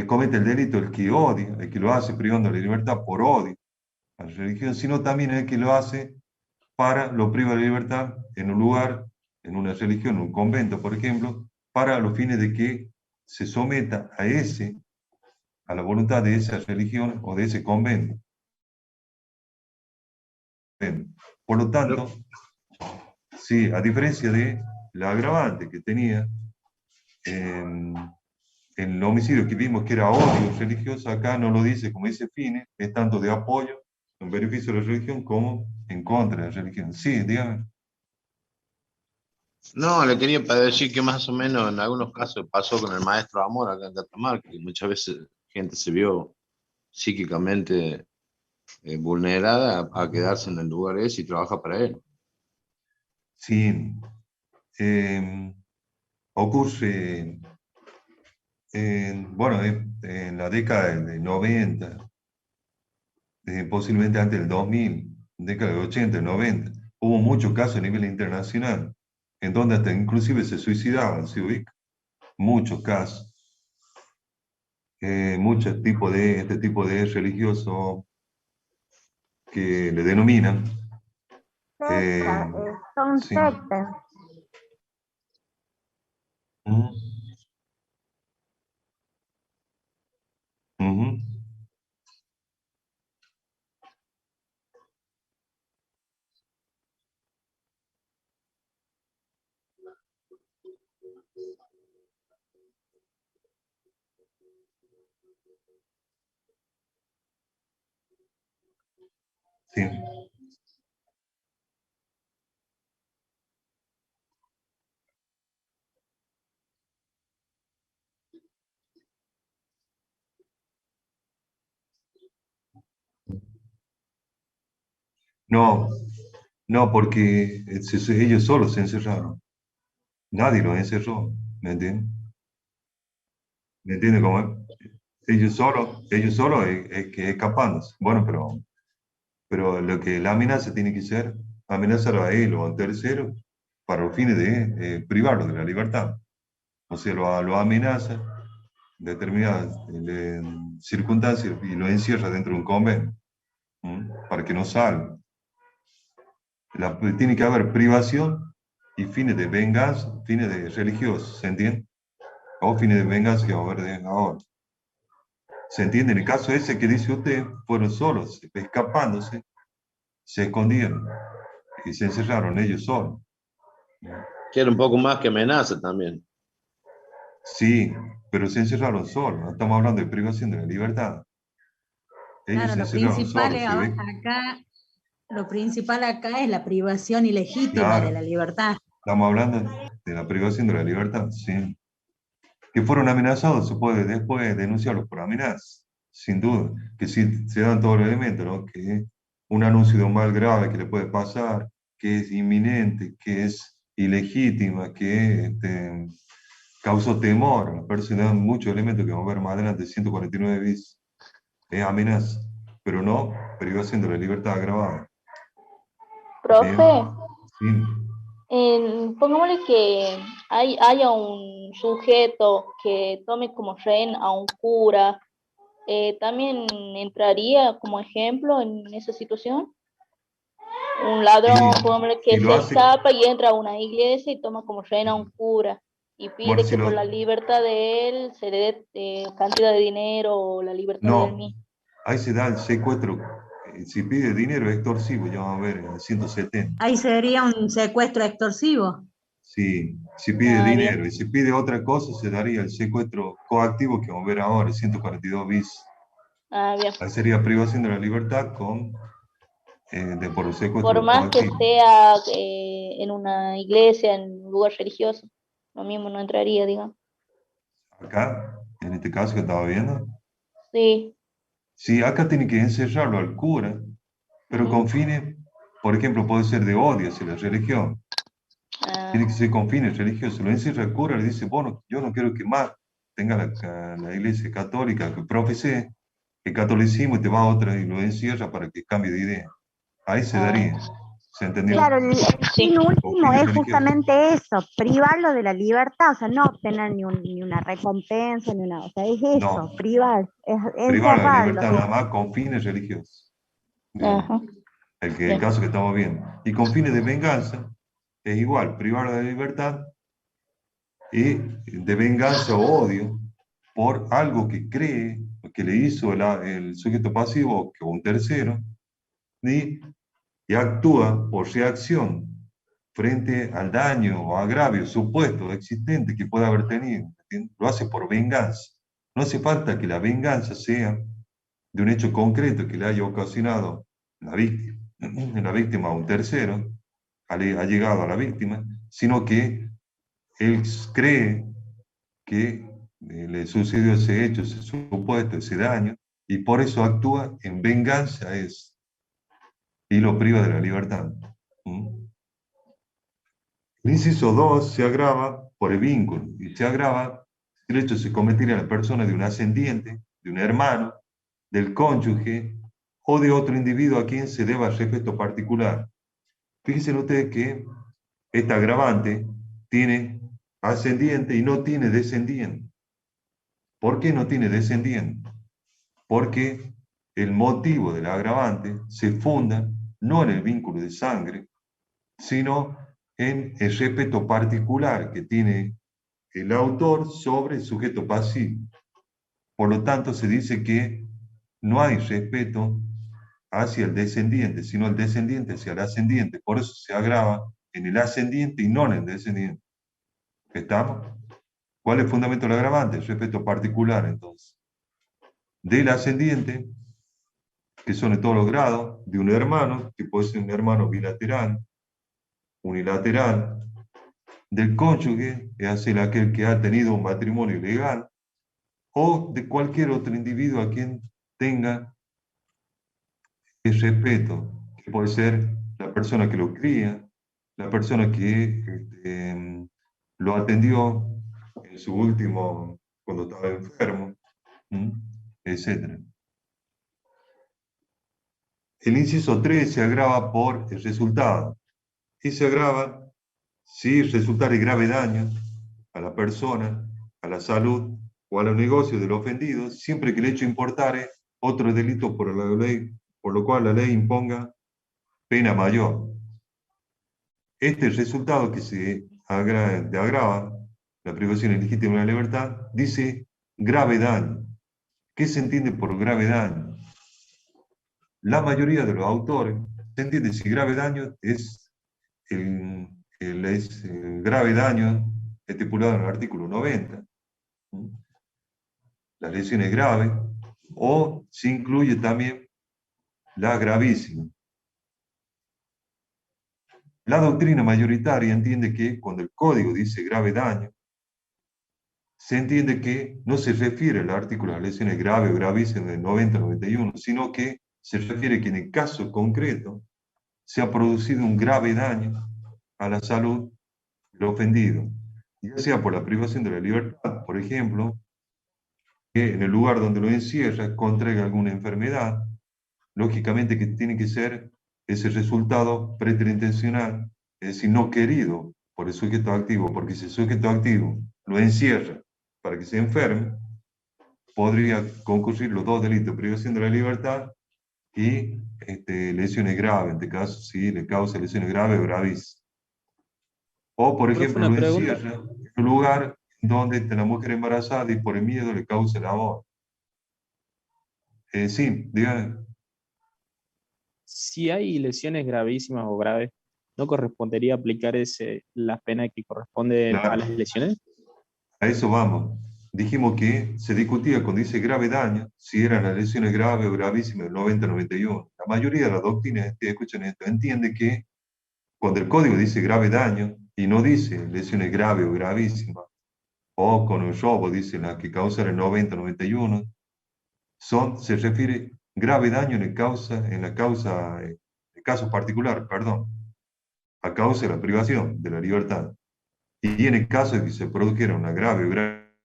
comete el delito el que odia, el que lo hace privando de la libertad por odio a la religión, sino también el que lo hace lo priva de la libertad en un lugar, en una religión, en un convento, por ejemplo, para los fines de que se someta a la voluntad de esa religión o de ese convento. Por lo tanto, sí, a diferencia de la agravante que tenía en el homicidio que vimos que era odio religioso, acá no lo dice como dice fines, es tanto de apoyo en beneficio de la religión como en contra de la religión. Sí, dígame. No, le quería para decir que más o menos en algunos casos pasó con el maestro Amor acá en Catamarca, que muchas veces gente se vio psíquicamente vulnerada a quedarse en el lugar ese y trabaja para él. Sí, ocurre, bueno, en la década de 90, posiblemente antes del 2000, década de 80, 90, hubo muchos casos a nivel internacional, en donde hasta inclusive se suicidaban, ¿se ubica? Muchos casos. Este tipo de religioso que le denominan. Son Sí. sectas. Ujú. Ujú. Sí. No, no, porque ellos solos se encerraron. Nadie los encerró, ¿me entiendes? ¿Me entiendes cómo es? Ellos solos es que escapándose. Bueno, pero lo que la amenaza tiene que ser amenazar a él o a un tercero para los fines de privarlo de la libertad. O sea, lo amenaza en determinadas circunstancias y lo encierra dentro de un convento, ¿m? Para que no salga. Tiene que haber privación y fines de venganza, fines de religiosos, ¿se entiende? O fines de venganza que va a haber de ahora. ¿Se entiende? En el caso ese que dice usted, fueron solos, escapándose, se escondieron y se encerraron ellos solos. Que era un poco más que amenaza también. Sí, pero se encerraron solos, no estamos hablando de privación de la libertad. Ellos Claro, se lo encerraron principal solos, es se ve. acá, lo principal acá es la privación ilegítima de Claro, la libertad. estamos hablando de la privación de la libertad, sí. Que fueron amenazados, se puede después denunciarlos por amenazas, sin duda. Que si se dan todos los elementos, ¿no? Que un anuncio de un mal grave que le puede pasar, que es inminente, que es ilegítima, que causó temor a la persona, dan muchos elementos que vamos a ver más adelante, 149 bis, es amenaza, pero no privación de la libertad agravada. Profe, Bien, sí. pongámosle que haya un sujeto que tome como rehén a un cura, ¿también entraría como ejemplo en esa situación? Un ladrón, pongámosle que Si lo se hace, escapa y entra a una iglesia y toma como rehén a un cura y bueno, pide si que por lo, la libertad de él se le dé cantidad de dinero o la libertad de él no, mismo. ahí se da el secuestro. Si pide dinero es extorsivo, ya vamos a ver en el 170. Ahí sería un secuestro extorsivo. Si pide Ah, bien. dinero y si pide otra cosa, se daría el secuestro coactivo que vamos a ver ahora, el 142 bis. Ah, bien. Ahí sería privación de la libertad por el Por secuestro más que coactivo. sea en una iglesia, en un lugar religioso, lo mismo no entraría, digamos. Acá, en este caso que estaba viendo, Sí. sí, acá tiene que encerrarlo al cura, pero Ujú. con fines, por ejemplo, puede ser de odio hacia la religión. Ah, Tiene que ser con fines religiosos. Lo encierra el cura, le dice, bueno, yo no quiero que más tenga la iglesia católica que profese el catolicismo y te va a otra y lo encierra para que cambie de idea. Ahí se ah, daría. ¿Se entendió? Claro, el sí. fin Con último fines es religiosos. justamente eso, privarlo de la libertad, o sea, no obtener ni una recompensa, ni una, o sea, es eso, No, privar, es privar la encerrarlo. libertad nada más con fines religiosos. Bien. Ajá, El bien. caso que estamos viendo. Y con fines de venganza es igual, privar de la libertad y de venganza o odio por algo que cree, que le hizo el sujeto pasivo o un tercero, y actúa por reacción frente al daño o agravio supuesto existente que pueda haber tenido. ¿Entiendes? Lo hace por venganza. No hace falta que la venganza sea de un hecho concreto que le haya ocasionado la víctima a un tercero, ha llegado a la víctima, sino que él cree que le sucedió ese hecho, ese supuesto, ese daño, y por eso actúa en venganza a eso, y lo priva de la libertad. ¿Mm? El inciso 2 se agrava por el vínculo, y se agrava si el hecho se cometiera en la persona de un ascendiente, de un hermano, del cónyuge o de otro individuo a quien se deba respeto particular. Fíjense ustedes que esta agravante tiene ascendiente y no tiene descendiente. ¿Por qué no tiene descendiente? Porque el motivo del agravante se funda no en el vínculo de sangre, sino en el respeto particular que tiene el autor sobre el sujeto pasivo. Por lo tanto, se dice que no hay respeto hacia el descendiente, sino el descendiente hacia el ascendiente. Por eso se agrava en el ascendiente y no en el descendiente. ¿Estamos? ¿Cuál es el fundamento del agravante? El respeto particular, entonces. del ascendiente, que son de todos los grados, de un hermano, que puede ser un hermano bilateral, unilateral, del cónyuge, es decir, aquel que ha tenido un matrimonio legal, o de cualquier otro individuo a quien tenga el respeto, que puede ser la persona que lo cría, la persona que lo atendió en su último, cuando estaba enfermo, etc. El inciso 3 se agrava por el resultado, y se agrava si resultare grave daño a la persona, a la salud o a los negocios del ofendido, siempre que el hecho importare otro delito por la ley, por lo cual la ley imponga pena mayor. Este resultado que se agrava la privación ilegítima de la libertad dice grave daño. ¿Qué se entiende por grave daño? La mayoría de los autores se entiende si grave daño es el grave daño estipulado en el artículo 90, las lesiones graves, o se incluye también la gravísima. La doctrina mayoritaria entiende que cuando el código dice grave daño, se entiende que no se refiere al artículo de las lesiones graves o gravísimas del 90-91, sino que se refiere que en el caso concreto se ha producido un grave daño a la salud del ofendido, ya sea por la privación de la libertad, por ejemplo, que en el lugar donde lo encierra contraiga alguna enfermedad, lógicamente que tiene que ser ese resultado preterintencional, es decir, no querido por el sujeto activo, porque si el sujeto activo lo encierra para que se enferme, podría concurrir los dos delitos, privación de la libertad y lesiones graves, en este caso, si le causa lesiones graves o gravísimas. O, por Profe, ejemplo, una lo pregunta. encierra en un lugar donde está la mujer embarazada y por el miedo le causa el aborto. Sí, dígame. Si hay lesiones gravísimas o graves, ¿no correspondería aplicar la pena que corresponde a las Claro, lesiones? a eso vamos. Dijimos que se discutía cuando dice grave daño, si eran las lesiones graves o gravísimas del 90-91. La mayoría de las doctrinas que escuchan esto entiende que cuando el código dice grave daño y no dice lesiones graves o gravísimas, o con el robo dice la que causa el 90-91, se refiere grave daño en el caso particular, perdón, a causa de la privación de la libertad. Y en el caso de que se produjera una grave o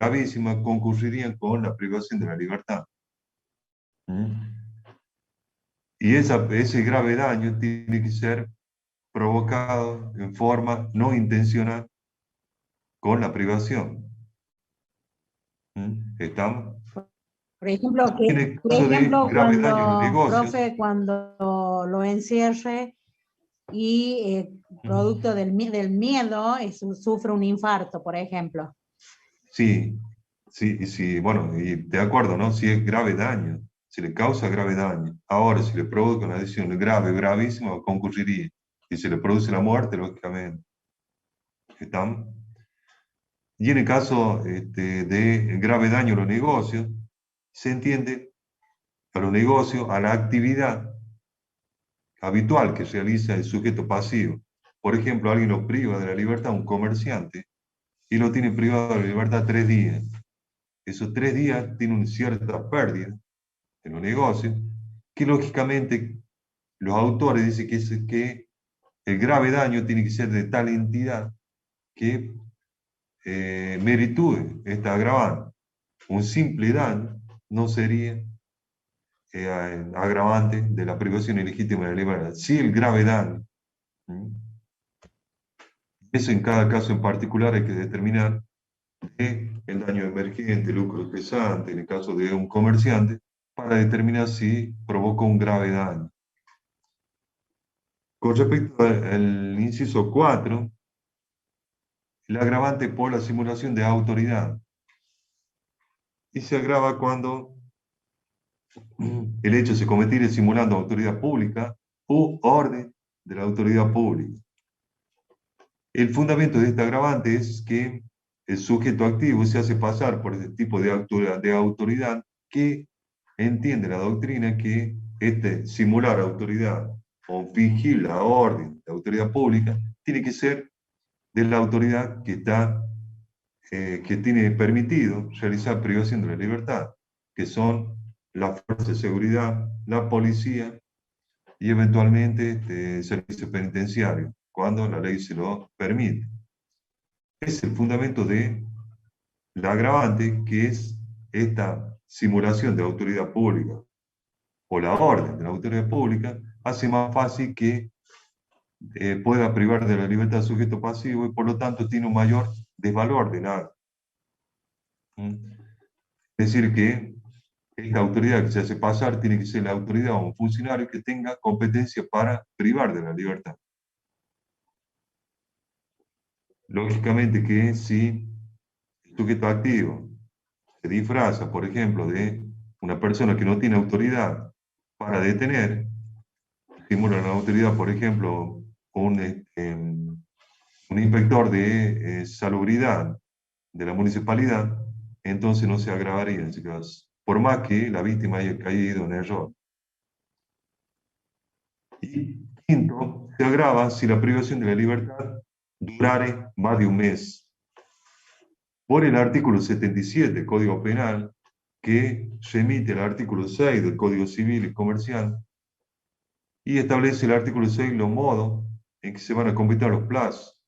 gravísima, concurrirían con la privación de la libertad. Y ese grave daño tiene que ser provocado en forma no intencional con la privación. ¿Estamos? Por ejemplo, En el caso de grave daño en los negocios, profe, cuando lo encierre y producto del miedo sufre un infarto, por ejemplo. sí, sí, bueno, y de acuerdo, ¿no? Si es grave daño, si le causa grave daño. Ahora, si le provoca una lesión grave, gravísima, concurriría. Y si le produce la muerte, lógicamente. ¿Estamos? Y en el caso de grave daño a los negocios, se entiende a los negocios, a la actividad habitual que realiza el sujeto pasivo. Por ejemplo, alguien lo priva de la libertad, un comerciante, y lo tiene privado de la libertad 3 días. Esos 3 días tienen una cierta pérdida en los negocios, que lógicamente los autores dicen que el grave daño tiene que ser de tal entidad que meritúe esta agravante. Un simple daño no sería agravante de la privación ilegítima de la libertad. Sí, el grave daño. Eso en cada caso en particular hay que determinar el daño emergente, lucro cesante, en el caso de un comerciante, para determinar si provocó un grave daño. Con respecto al inciso 4, el agravante por la simulación de autoridad. Y se agrava cuando el hecho se cometiere simulando autoridad pública u orden de la autoridad pública. El fundamento de este agravante es que el sujeto activo se hace pasar por este tipo de autoridad que entiende la doctrina que simular autoridad o fingir la orden de autoridad pública tiene que ser de la autoridad que tiene permitido realizar privación de la libertad, que son las fuerzas de seguridad, la policía y eventualmente el servicio penitenciario, cuando la ley se lo permite. Es el fundamento de la agravante, que es esta simulación de la autoridad pública o la orden de la autoridad pública, hace más fácil que pueda privar de la libertad al sujeto pasivo y por lo tanto tiene un mayor desvalor del acto. Es decir, que esta autoridad que se hace pasar tiene que ser la autoridad o un funcionario que tenga competencia para privar de la libertad. Lógicamente que si el sujeto activo se disfraza, por ejemplo, de una persona que no tiene autoridad para detener, simula una autoridad, por ejemplo, un inspector de salubridad de la municipalidad, entonces no se agravaría en ese caso, por más que la víctima haya caído en error. Y quinto, se agrava si la privación de la libertad durare más de un mes. Por el artículo 77 del Código Penal, que remite al artículo 6 del Código Civil y Comercial, y establece el artículo 6 los modos en que se van a computar los plazos.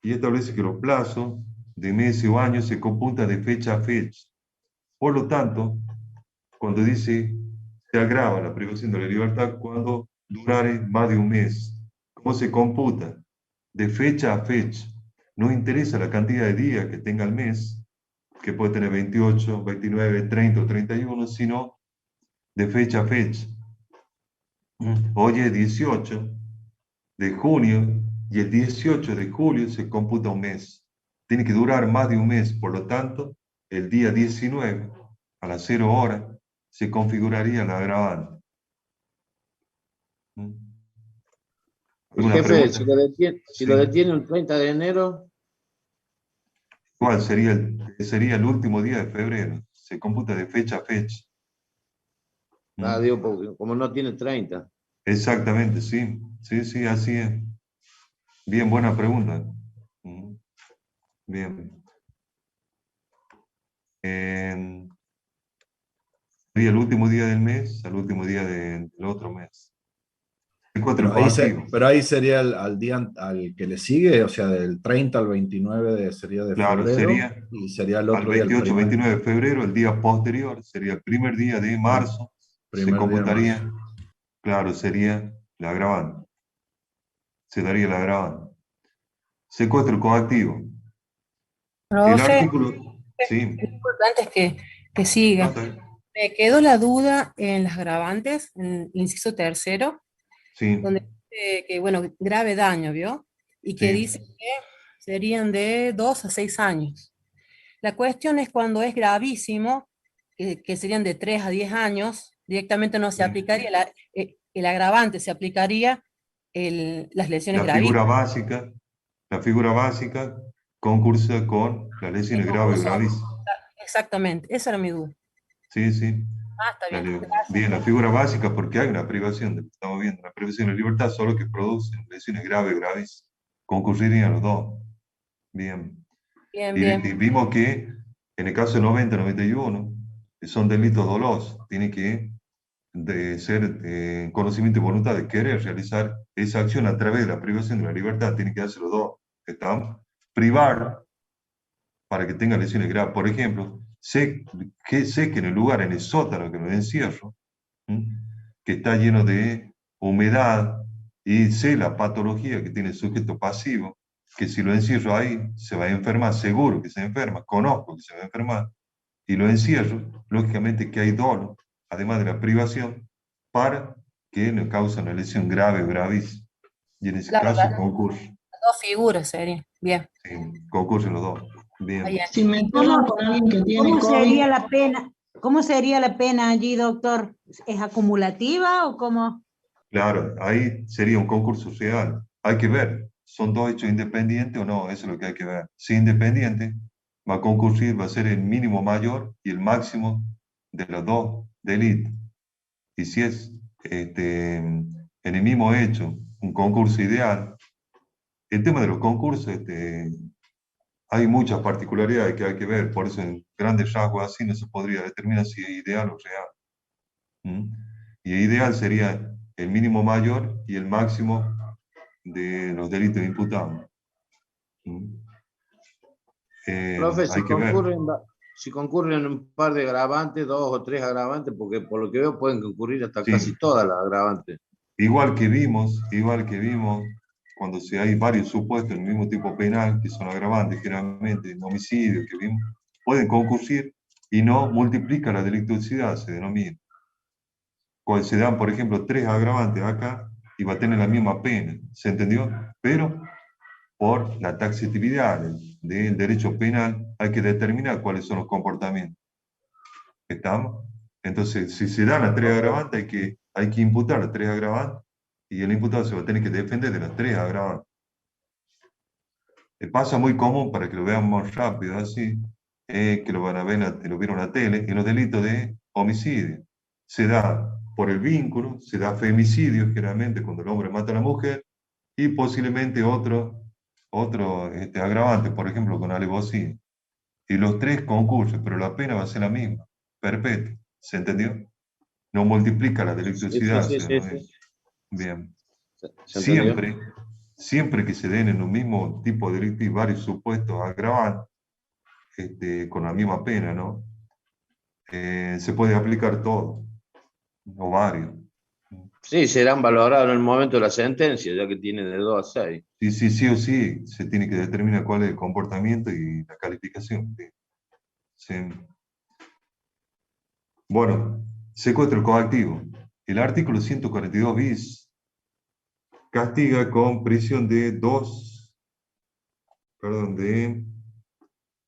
Y establece que los plazos de meses o años se computan de fecha a fecha. Por lo tanto, cuando dice se agrava la privación de la libertad cuando durare más de un mes, ¿cómo se computa? De fecha a fecha. No interesa la cantidad de días que tenga el mes, que puede tener 28, 29, 30 o 31, sino de fecha a fecha. Hoy es 18 de junio y el 18 de julio se computa un mes. Tiene que durar más de un mes, por lo tanto, el día 19 a las 0 horas se configuraría la agravante. Jefe, si lo detiene el 30 de enero. ¿Cuál sería el último día de febrero? Se computa de fecha a fecha. Digo, porque como no tiene 30. Exactamente, sí. Sí, así es. Bien, buena pregunta. Bien. Sería el último día del mes al último día del otro mes. Pero ahí sería al día al que le sigue, o sea, del 30 al 29 sería de claro, febrero, y sería el otro al 28, día. 29 de febrero, el día posterior, sería el primer día de marzo, se computaría, claro, sería la agravante. Se daría la agravante. Secuestro coactivo. El artículo, sí. Importante que siga. Me quedó la duda en las agravantes, en inciso tercero, sí. donde dice que, bueno, grave daño, ¿vio? Y que dice que serían de 2 a 6 años. La cuestión es cuando es gravísimo, que serían de 3 a 10 años, directamente no se aplicaría, el agravante se aplicaría las lesiones gravísimas. La figura básica concursa con las lesiones graves y gravísimas. Exactamente, esa era mi duda. Sí. Está bien. Bien, la figura básica, porque hay una privación, estamos viendo, la privación de libertad solo que produce lesiones graves y gravísimas. Concurrirían los dos. Bien. Y vimos que en el caso de 90-91 son delitos dolosos. Tiene que ser conocimiento y voluntad de querer realizar esa acción a través de la privación de la libertad. Tiene que hacer los dos. Privar para que tenga lesiones graves. Por ejemplo, sé que en el lugar, en el sótano que lo encierro, que está lleno de humedad, y sé la patología que tiene el sujeto pasivo, que si lo encierro ahí se va a enfermar, seguro que se enferma, conozco que se va a enfermar, y lo encierro, lógicamente que hay dolo, además de la privación, para que no cause una lesión grave o gravísima. Y en ese caso concurre. Las dos figuras serían. Bien. Sí, concurren los dos. Bien. Si me toman con alguien que tiene ¿Cómo sería la pena? ¿Cómo sería la pena allí, doctor? ¿Es acumulativa o cómo? Claro, ahí sería un concurso real. Hay que ver, ¿son dos hechos independientes o no? Eso es lo que hay que ver. Si independiente, va a concurrir, va a ser el mínimo mayor y el máximo de los dos delitos, y si es en el mismo hecho un concurso ideal, el tema de los concursos, hay muchas particularidades que hay que ver, por eso en grandes rasgos así no se podría determinar si es ideal o real. Y ideal sería el mínimo mayor y el máximo de los delitos imputados. Profe, Hay que ver. si concurren un par de agravantes, 2 o 3 agravantes, porque por lo que veo pueden concurrir hasta Sí. casi todas las agravantes. Igual que vimos cuando hay varios supuestos en el mismo tipo penal, que son agravantes, generalmente en homicidio, que vimos, pueden concurrir y no multiplica la delictuosidad, se denomina. Cuando se dan, por ejemplo, 3 agravantes acá, y va a tener la misma pena, ¿se entendió? Pero por la taxatividad del derecho penal hay que determinar cuáles son los comportamientos. ¿Estamos? Entonces, si se dan las 3 agravantes, hay que imputar las 3 agravantes y el imputado se va a tener que defender de las 3 agravantes. Pasa muy común, para que lo veamos más rápido, así, que lo van a ver, lo vieron en la tele, en los delitos de homicidio. Se da por el vínculo, se da femicidio, generalmente cuando el hombre mata a la mujer, y posiblemente otro agravante, por ejemplo, con alevosía. Y los 3 concurren, pero la pena va a ser la misma, perpetua. ¿Se entendió? No multiplica la delictuosidad. Sí. Bien. ¿Se Siempre que se den en un mismo tipo de delito y varios supuestos agravantes, con la misma pena, ¿no? Se puede aplicar todo, o varios. Sí, serán valorados en el momento de la sentencia, ya que tiene de 2 a 6. Sí o sí, se tiene que determinar cuál es el comportamiento y la calificación. Sí. Bueno, secuestro coactivo. El artículo 142 bis castiga con prisión de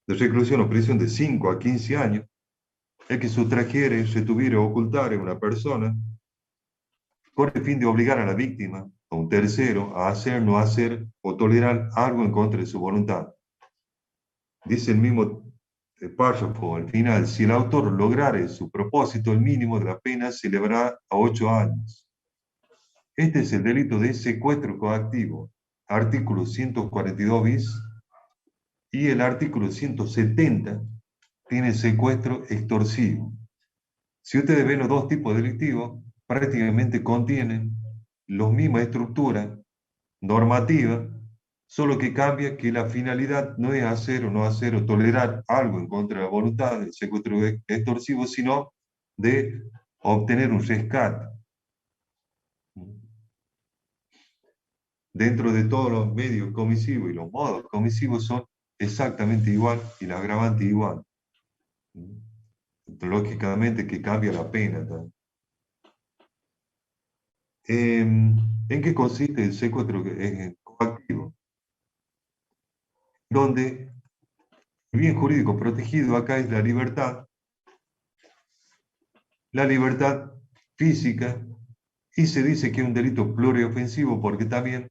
reclusión o prisión de 5 a 15 años, el que sustrajere, retuviere o ocultare a una persona con el fin de obligar a la víctima o un tercero a hacer, no hacer o tolerar algo en contra de su voluntad. Dice el mismo párrafo al final: si el autor lograre su propósito, el mínimo de la pena se elevará a 8 años. Este es el delito de secuestro coactivo, artículo 142 bis, y el artículo 170 tiene secuestro extorsivo. Si ustedes ven los dos tipos delictivos, prácticamente contienen la misma estructura normativa, solo que cambia que la finalidad no es hacer o no hacer o tolerar algo en contra de la voluntad del secuestro extorsivo, sino de obtener un rescate. Dentro de todos los medios comisivos y los modos comisivos son exactamente igual y la agravante igual. Lógicamente que cambia la pena. ¿En qué consiste el secuestro coactivo? Donde el bien jurídico protegido acá es la libertad física, y se dice que es un delito pluriofensivo porque también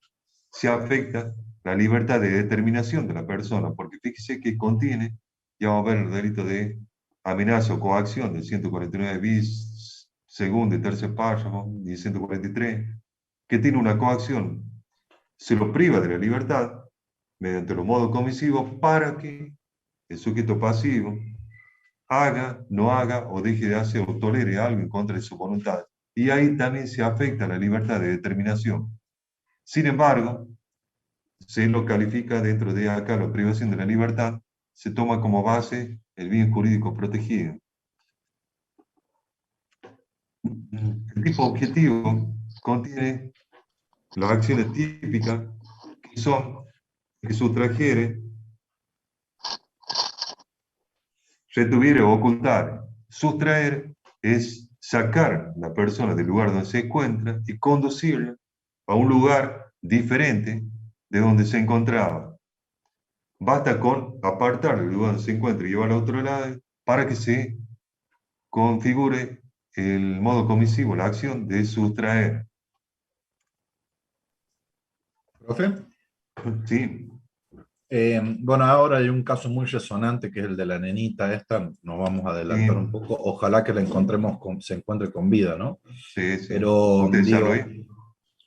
se afecta la libertad de determinación de la persona, porque fíjese que contiene, ya vamos a ver el delito de amenaza o coacción del 149 bis, segundo y tercer párrafo, y 143, que tiene una coacción, se lo priva de la libertad mediante los modos comisivos para que el sujeto pasivo haga, no haga o deje de hacer o tolere algo en contra de su voluntad. Y ahí también se afecta la libertad de determinación. Sin embargo, se lo califica dentro de acá la privación de la libertad, se toma como base el bien jurídico protegido. El tipo objetivo contiene las acciones típicas que son que sustrajere, retuviere o ocultar. Sustraer es sacar la persona del lugar donde se encuentra y conducirla a un lugar diferente de donde se encontraba. Basta con apartar el lugar donde se encuentra y llevarlo a otro lado para que se configure el modo comisivo, la acción de sustraer. ¿Profe? Sí. Bueno, ahora hay un caso muy resonante que es el de la nenita esta, nos vamos a adelantar un poco, ojalá que la encontremos, se encuentre con vida, ¿no? Sí, sí. Pero ¿Usted es San digo, Luis?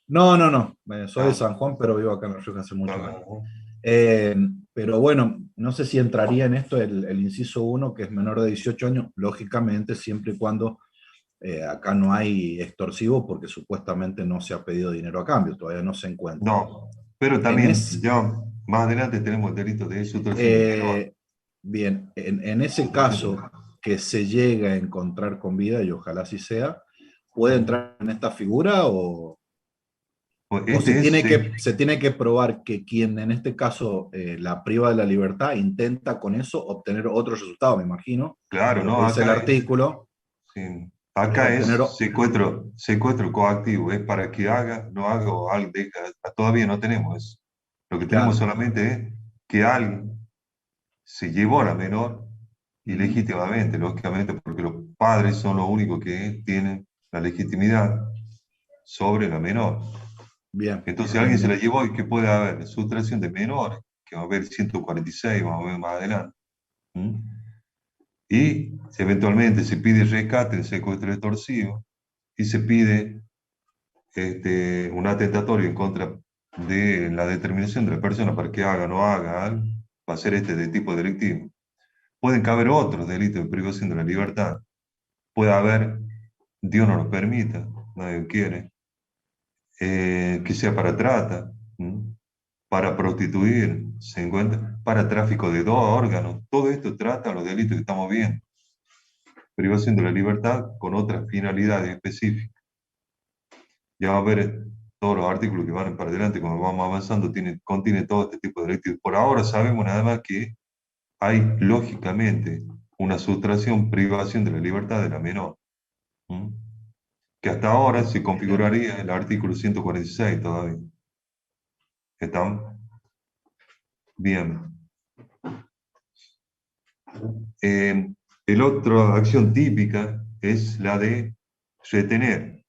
no, soy de Ah, San Juan, pero vivo acá en La Rioja hace muchos años. ah, Pero bueno, no sé si entraría en esto el inciso 1, que es menor de 18 años, lógicamente, siempre y cuando acá no hay extorsivo, porque supuestamente no se ha pedido dinero a cambio, todavía no se encuentra. no, pero En también ese, ya más adelante tenemos el delito de sustracción de menor. bien, en ese caso que se llega a encontrar con vida, y ojalá así sea, ¿puede entrar en esta figura o Este es, se tiene que probar que quien en este caso la priva de la libertad intenta con eso obtener otro resultado, me imagino, claro, por lo no, que dice el acá es, artículo, sí, acá obtener... es secuestro coactivo, es para que haga, no haga o algo, todavía no tenemos eso. Lo que tenemos Claro. solamente es que alguien se llevó a la menor ilegítimamente, lógicamente, porque los padres son los únicos que tienen la legitimidad sobre la menor. Bien, Entonces bien, alguien se la bien. llevó y que puede haber sustracción de menores, que va a haber 146, vamos a ver más adelante. ¿Mm? Y eventualmente se pide rescate en secuestro extorsivo y se pide un atentatorio en contra de la determinación de la persona para que haga o no haga algo, va a ser de tipo delictivo. Pueden caber otros delitos de privación de la libertad. Puede haber, Dios no lo permita, nadie quiere, que sea para trata, ¿m? Para prostituir, se encuentra, para tráfico de órganos. Todo esto trata los delitos que estamos viendo. Privación de la libertad con otras finalidades específicas. Ya vamos a ver todos los artículos que van para adelante, cuando vamos avanzando, contiene todo este tipo de delitos. Por ahora sabemos nada más que hay, lógicamente, una sustracción, privación de la libertad de la menor. ¿M? Que hasta ahora se configuraría el artículo 146 todavía. ¿Estamos? Bien. El otra acción típica es la de retener.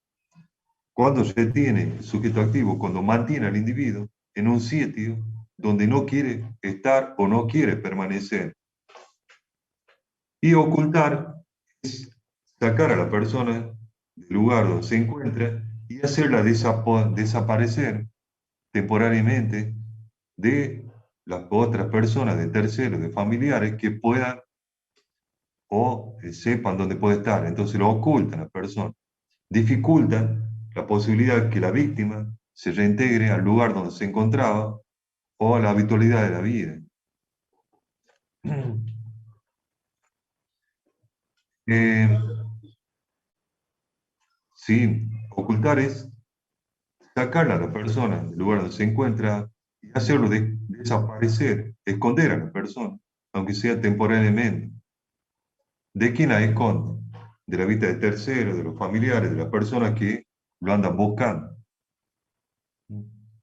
Cuando retiene el sujeto activo, cuando mantiene al individuo en un sitio donde no quiere estar o no quiere permanecer. Y ocultar es sacar a la persona del lugar donde se encuentra y hacerla desaparecer temporariamente de las otras personas, de terceros, de familiares que puedan o sepan dónde puede estar. Entonces lo ocultan a la persona. Dificultan la posibilidad que la víctima se reintegre al lugar donde se encontraba o a la habitualidad de la vida. Sí, ocultar es sacarla a la persona del lugar donde se encuentra y hacerlo desaparecer, esconder a la persona, aunque sea temporalmente. ¿De quién la esconde? De la vista de terceros, de los familiares, de las personas que lo andan buscando.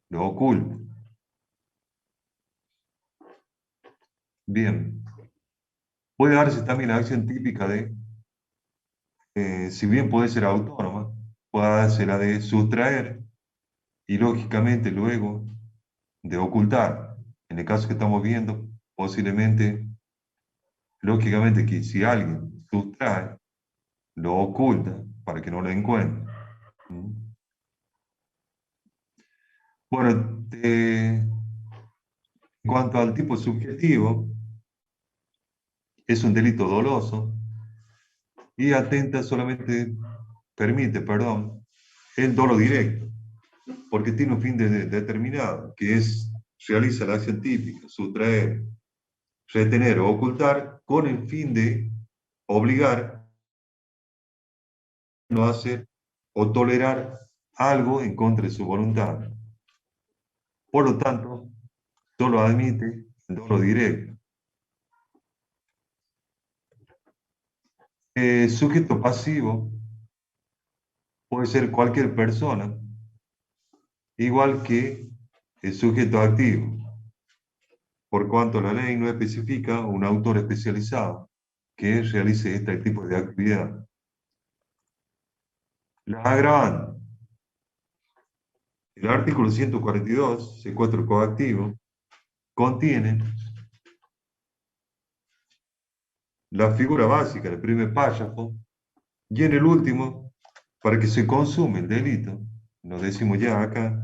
Lo oculta. Bien. Puede darse también la acción típica de, si bien puede ser autónoma, puede darse la de sustraer y lógicamente luego de ocultar. En el caso que estamos viendo, posiblemente, lógicamente que si alguien sustrae, lo oculta para que no lo encuentre. ¿Mm? Bueno, en cuanto al tipo subjetivo, es un delito doloso y atenta solamente, permite, perdón, el dolo directo, porque tiene un fin determinado, que es, realiza la acción típica, sustraer, retener o ocultar, con el fin de obligar a no hacer o tolerar algo en contra de su voluntad. Por lo tanto, solo admite el dolo directo. Sujeto pasivo puede ser cualquier persona, igual que el sujeto activo, por cuanto la ley no especifica un autor especializado que realice este tipo de actividad. La agravan. El artículo 142, secuestro coactivo, contiene la figura básica del primer párrafo, y en el último, para que se consume el delito, lo decimos ya acá,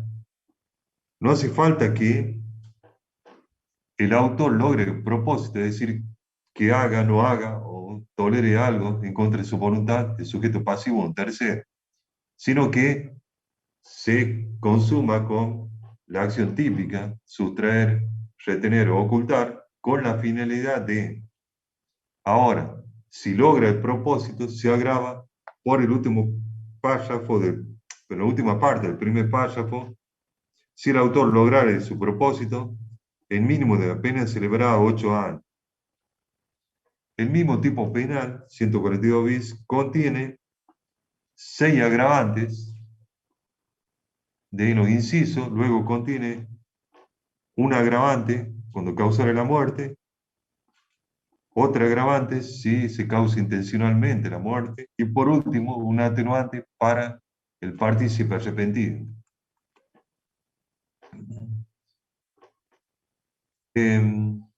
no hace falta que el autor logre el propósito, es decir, que haga, no haga o tolere algo en contra de su voluntad, el sujeto pasivo o un tercero, sino que se consuma con la acción típica, sustraer, retener o ocultar, con la finalidad de. Ahora, si logra el propósito, se agrava por el último párrafo, la última parte del primer párrafo. Si el autor lograra su propósito, el mínimo de la pena se elevará a 8 años. El mismo tipo penal, 142 bis, contiene 6 agravantes de los incisos, luego contiene un agravante cuando causara la muerte, otra agravante si se causa intencionalmente la muerte, y por último un atenuante para el partícipe arrepentido. En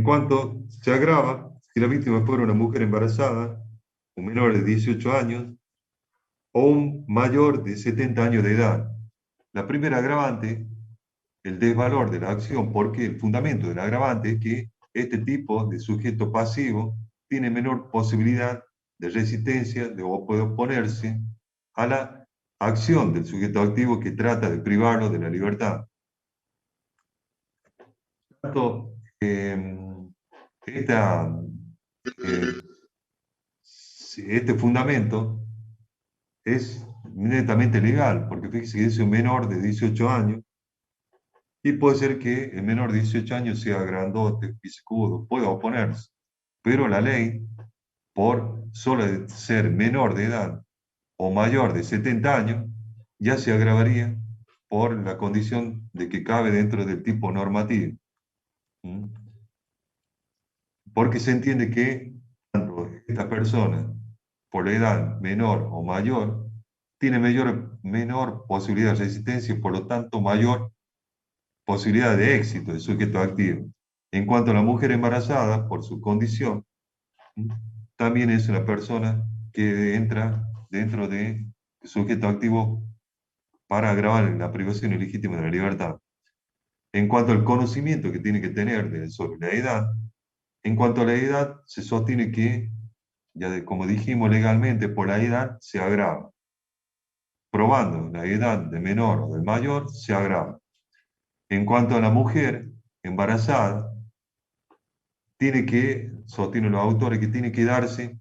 cuanto se agrava, si la víctima fuera una mujer embarazada, un menor de 18 años, o un mayor de 70 años de edad. La primera agravante, el desvalor de la acción, porque el fundamento del agravante es que este tipo de sujeto pasivo tiene menor posibilidad de resistencia o puede oponerse a la acción del sujeto activo que trata de privarlo de la libertad. Por tanto, este fundamento es netamente legal, porque fíjese que dice un menor de 18 años, y puede ser que el menor de 18 años sea grandote, picudo, pueda oponerse, pero la ley, por solo ser menor de edad o mayor de 70 años, ya se agravaría por la condición de que cabe dentro del tipo normativo. Porque se entiende que tanto esta persona, por la edad menor o mayor, tiene menor posibilidad de resistencia y por lo tanto mayor posibilidad de éxito del sujeto activo. En cuanto a la mujer embarazada, por su condición, también es una persona que entra dentro del sujeto activo para agravar la privación ilegítima de la libertad. En cuanto al conocimiento que tiene que tener sobre la edad, en cuanto a la edad, se sostiene que, como dijimos legalmente, por la edad se agrava. Probando la edad del menor o del mayor, se agrava. En cuanto a la mujer embarazada, sostienen los autores, que tiene que darse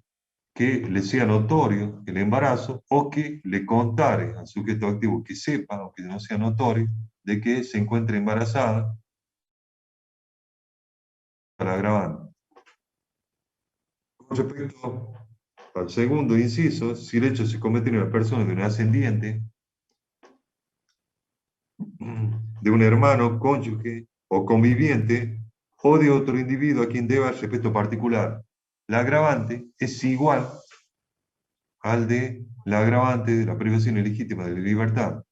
que le sea notorio el embarazo o que le contare al sujeto activo que sepa, aunque no sea notorio, de que se encuentre embarazada para agravante. Con respecto al segundo inciso, si el hecho se comete en una persona de un ascendiente, de un hermano, cónyuge o conviviente, o de otro individuo a quien deba respeto particular. La agravante es igual al de la agravante de la privación ilegítima de la libertad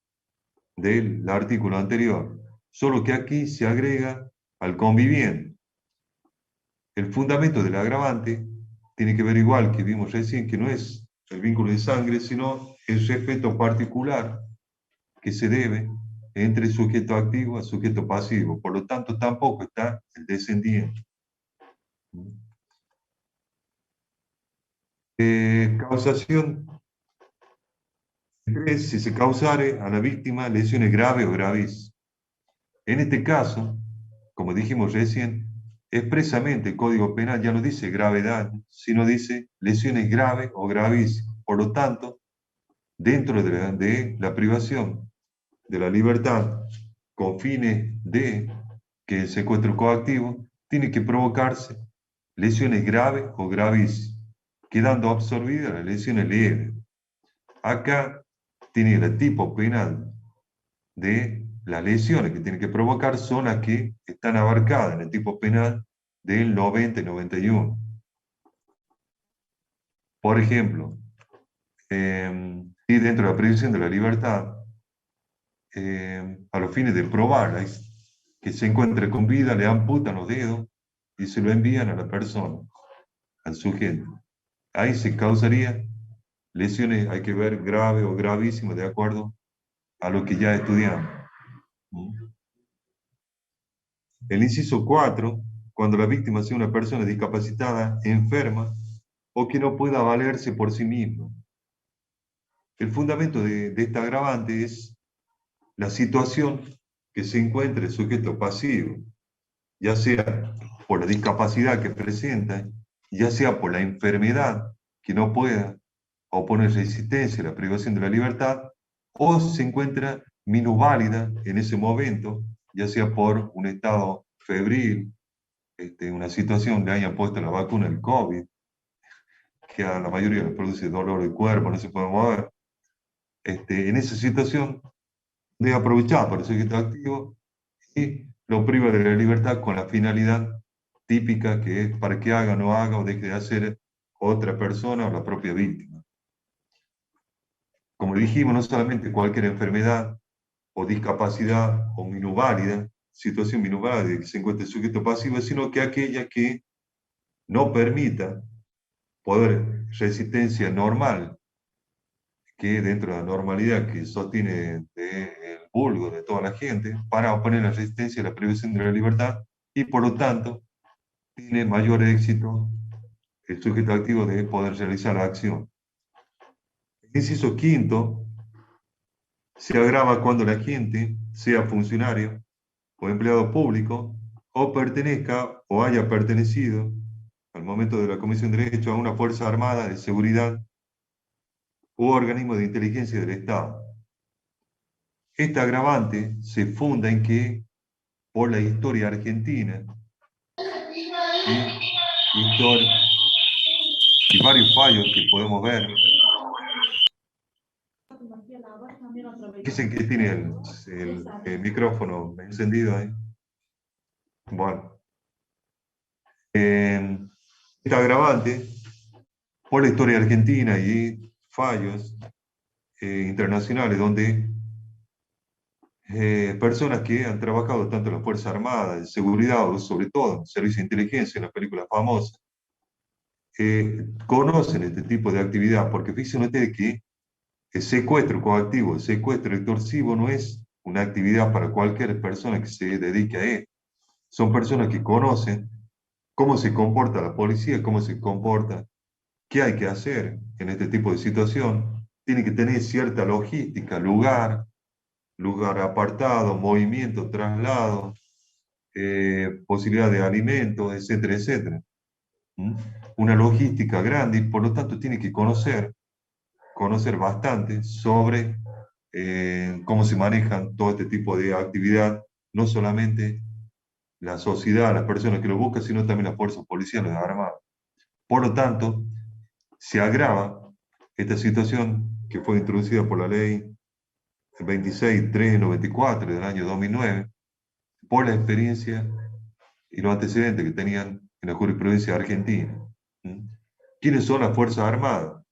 del artículo anterior, solo que aquí se agrega al conviviente. El fundamento del agravante tiene que ver, igual que vimos recién, que no es el vínculo de sangre, sino el respeto particular que se debe entre sujeto activo a sujeto pasivo. Por lo tanto, tampoco está el descendiente. Causación. Si se causare a la víctima lesiones graves o gravísimas. En este caso, como dijimos recién, expresamente el Código Penal ya no dice gravedad, sino dice lesiones graves o gravísimas. Por lo tanto, dentro de la privación de la libertad con fines de que el secuestro coactivo tiene que provocarse lesiones graves o gravísimas, quedando absorbidas las lesiones leves. Acá tiene el tipo penal de las lesiones que tiene que provocar, son las que están abarcadas en el tipo penal del 90 y 91. Por ejemplo, y dentro de la privación de la libertad, a los fines de probar que se encuentre con vida, le amputan los dedos y se lo envían a la persona, al sujeto. Ahí se causaría lesiones, hay que ver, grave o gravísimo, de acuerdo a lo que ya estudiamos. El inciso 4, cuando la víctima sea una persona discapacitada, enferma o que no pueda valerse por sí misma. El fundamento de esta agravante es la situación que se encuentra el sujeto pasivo, ya sea por la discapacidad que presenta, ya sea por la enfermedad que no pueda oponer resistencia a la privación de la libertad, o se encuentra minusválida en ese momento, ya sea por un estado febril, una situación le hayan puesto la vacuna del COVID, que a la mayoría le produce dolor de cuerpo, no se puede mover. En esa situación, debe aprovechar para el sujeto activo y lo priva de la libertad con la finalidad típica que es para que haga, no haga o deje de hacer otra persona o la propia víctima. Como dijimos, no solamente cualquier enfermedad o discapacidad o minusválida, situación minusválida que se encuentre el sujeto pasivo, sino que aquella que no permita poder resistencia normal, que dentro de la normalidad que sostiene el vulgo de toda la gente, para oponer la resistencia a la privación de la libertad, y por lo tanto tiene mayor éxito el sujeto activo de poder realizar la acción. El inciso quinto se agrava cuando la gente sea funcionario o empleado público o pertenezca o haya pertenecido al momento de la comisión de derecho a una fuerza armada de seguridad u organismo de inteligencia del Estado. Esta agravante se funda en que, por la historia argentina y varios fallos que podemos ver, dicen que tiene el micrófono encendido ahí. Bueno, esta agravante, por la historia argentina y fallos internacionales, donde personas que han trabajado tanto en la Fuerza Armada, en seguridad, o sobre todo en servicio de inteligencia, en las películas famosas, conocen este tipo de actividad, porque fíjense ustedes que el secuestro coactivo, el secuestro extorsivo no es una actividad para cualquier persona que se dedique a él. Son personas que conocen cómo se comporta la policía, cómo se comporta, qué hay que hacer en este tipo de situación. Tiene que tener cierta logística, lugar apartado, movimiento, traslado, posibilidad de alimentos, etcétera, etcétera. Una logística grande y por lo tanto tiene que conocer bastante sobre cómo se manejan todo este tipo de actividad, no solamente la sociedad, las personas que lo buscan, sino también las fuerzas policiales armadas. Por lo tanto, se agrava esta situación que fue introducida por la ley 26.394 del año 2009, por la experiencia y los antecedentes que tenían en la jurisprudencia argentina. ¿Quiénes son las Fuerzas Armadas?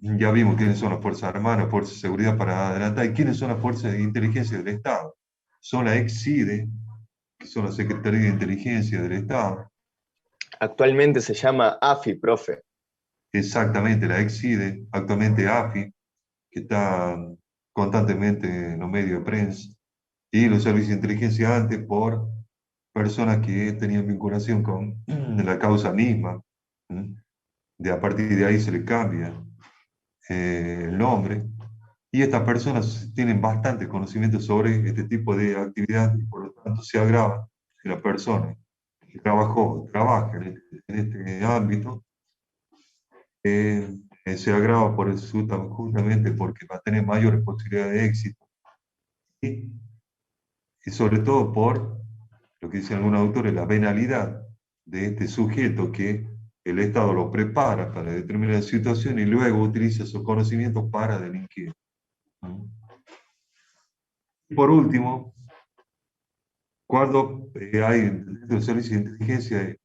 Ya vimos quiénes son las Fuerzas Armadas, las Fuerzas de Seguridad para adelantar, y quiénes son las Fuerzas de Inteligencia del Estado. Son la EXIDE, que son la Secretaría de Inteligencia del Estado. Actualmente se llama AFI, profe. Exactamente, la EXIDE, actualmente AFI, que está constantemente en los medios de prensa, y los servicios de inteligencia antes por personas que tenían vinculación con la causa misma. A partir de ahí se le cambia el nombre, y estas personas tienen bastante conocimiento sobre este tipo de actividad y por lo tanto se agrava que la persona que trabaja en este ámbito se agrava justamente porque va a tener mayores posibilidades de éxito y sobre todo por lo que dicen algunos autores, la venalidad de este sujeto que el Estado lo prepara para determinadas situaciones y luego utiliza sus conocimientos para delinquir. Y por último, cuando hay dentro del servicio de inteligencia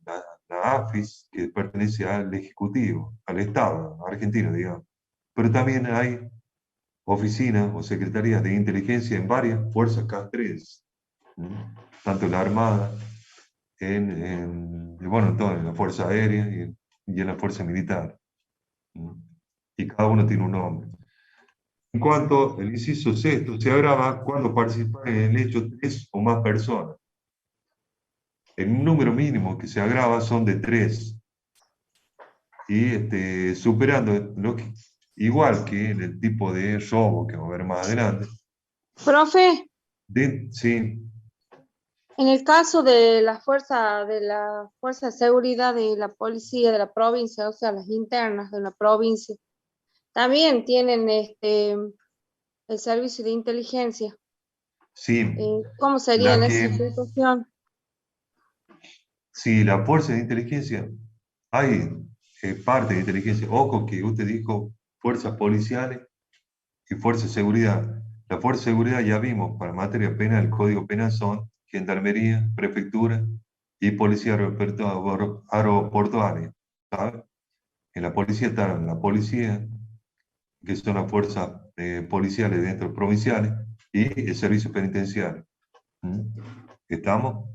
la AFIS, que pertenece al Ejecutivo, al Estado argentino, digamos, pero también hay oficinas o secretarías de inteligencia en varias fuerzas castrenses, tanto en la Armada, bueno, en la Fuerza Aérea y en la Fuerza Militar. Y cada uno tiene un nombre. En cuanto al inciso sexto, se agrava cuando participan en el hecho 3 o más personas. El número mínimo que se agrava son de 3. Y superando igual que en el tipo de robo que vamos a ver más adelante. Profe, Sí, en el caso de la fuerza de seguridad de la policía de la provincia, o sea, las internas de la provincia, también tienen el servicio de inteligencia. sí. ¿Cómo sería en La esa que, situación? sí, la fuerza de inteligencia, hay parte de inteligencia. Ojo que usted dijo fuerzas policiales y fuerzas de seguridad. La fuerza de seguridad ya vimos, para materia penal, el Código Penal son Gendarmería, Prefectura y Policía Aeroportuaria. ¿Sabe? En la policía está la policía, que son las fuerzas policiales dentro provinciales, y el servicio penitenciario. ¿Estamos?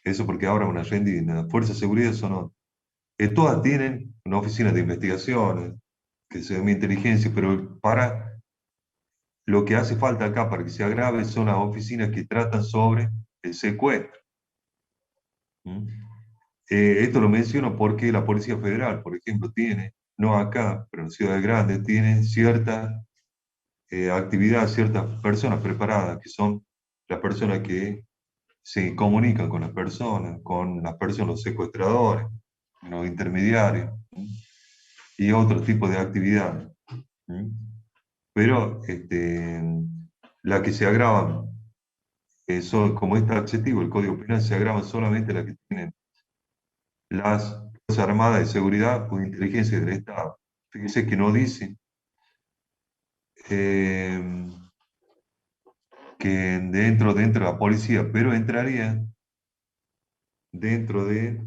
Eso porque ahora una rendida. Las fuerzas de seguridad son todas tienen una oficina de investigaciones, que se llama inteligencia, pero para lo que hace falta acá para que se agrave son las oficinas que tratan sobre el secuestro. Esto lo menciono porque la Policía Federal, por ejemplo, tiene, no acá, pero en ciudades grandes, tiene cierta actividad, ciertas personas preparadas, que son las personas que se comunican con las personas, los secuestradores, los intermediarios, y otro tipo de actividades. Pero las que se agravan, son, como está adjetivo, el Código Penal, se agravan solamente las que tienen las Fuerzas Armadas de Seguridad o de Inteligencia del Estado. Fíjense que no dice que dentro de la policía, pero entraría dentro de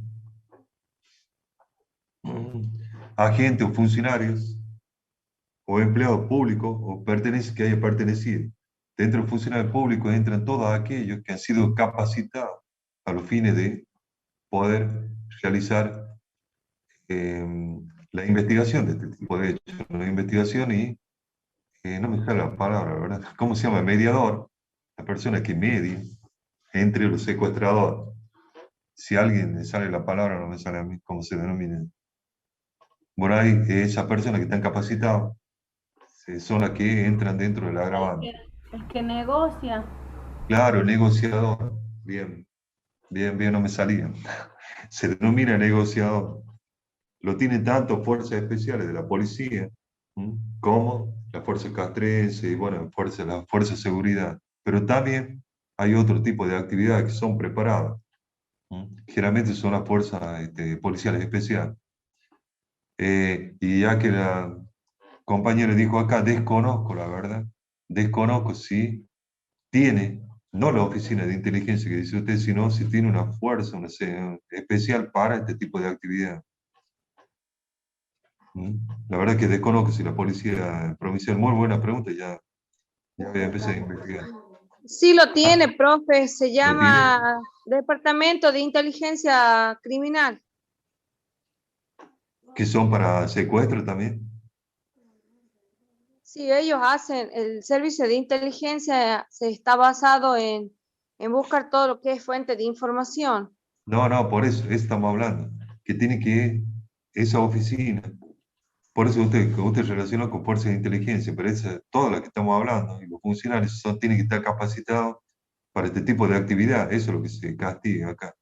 agentes o funcionarios o empleados públicos o que haya pertenecido. Dentro del funcionario público entran todos aquellos que han sido capacitados a los fines de poder realizar la investigación de este tipo de hechos. La investigación y, no me sale la palabra, ¿verdad? ¿Cómo se llama? Mediador, la persona que media entre los secuestradores. Si a alguien le sale la palabra, no me sale a mí cómo se denomina. Bueno, ahí esas personas que están capacitadas son las que entran dentro del agravante. El que negocia. Claro, negociador. Bien, bien, no me salía. Se denomina negociador. Lo tienen tanto fuerzas especiales de la policía como la fuerza castrense y bueno, la fuerza de seguridad. Pero también hay otro tipo de actividades que son preparadas. Generalmente son las fuerzas policiales especiales. Y ya que la compañera dijo acá, desconozco la verdad, desconozco si tiene, no la oficina de inteligencia que dice usted, sino si tiene una fuerza especial para este tipo de actividad. La verdad que desconozco si la policía provincial, muy buena pregunta, ya voy a empezar a investigar. Sí lo tiene, profe, se ¿Lo llama Departamento de Inteligencia Criminal. ¿Que son para secuestro también? Sí, ellos hacen, el servicio de inteligencia se está basado en buscar todo lo que es fuente de información. No, por eso estamos hablando, que tiene que esa oficina, por eso usted relaciona con fuerzas de inteligencia, pero todas las que estamos hablando, y los funcionarios tienen que estar capacitados para este tipo de actividad, eso es lo que se castiga acá.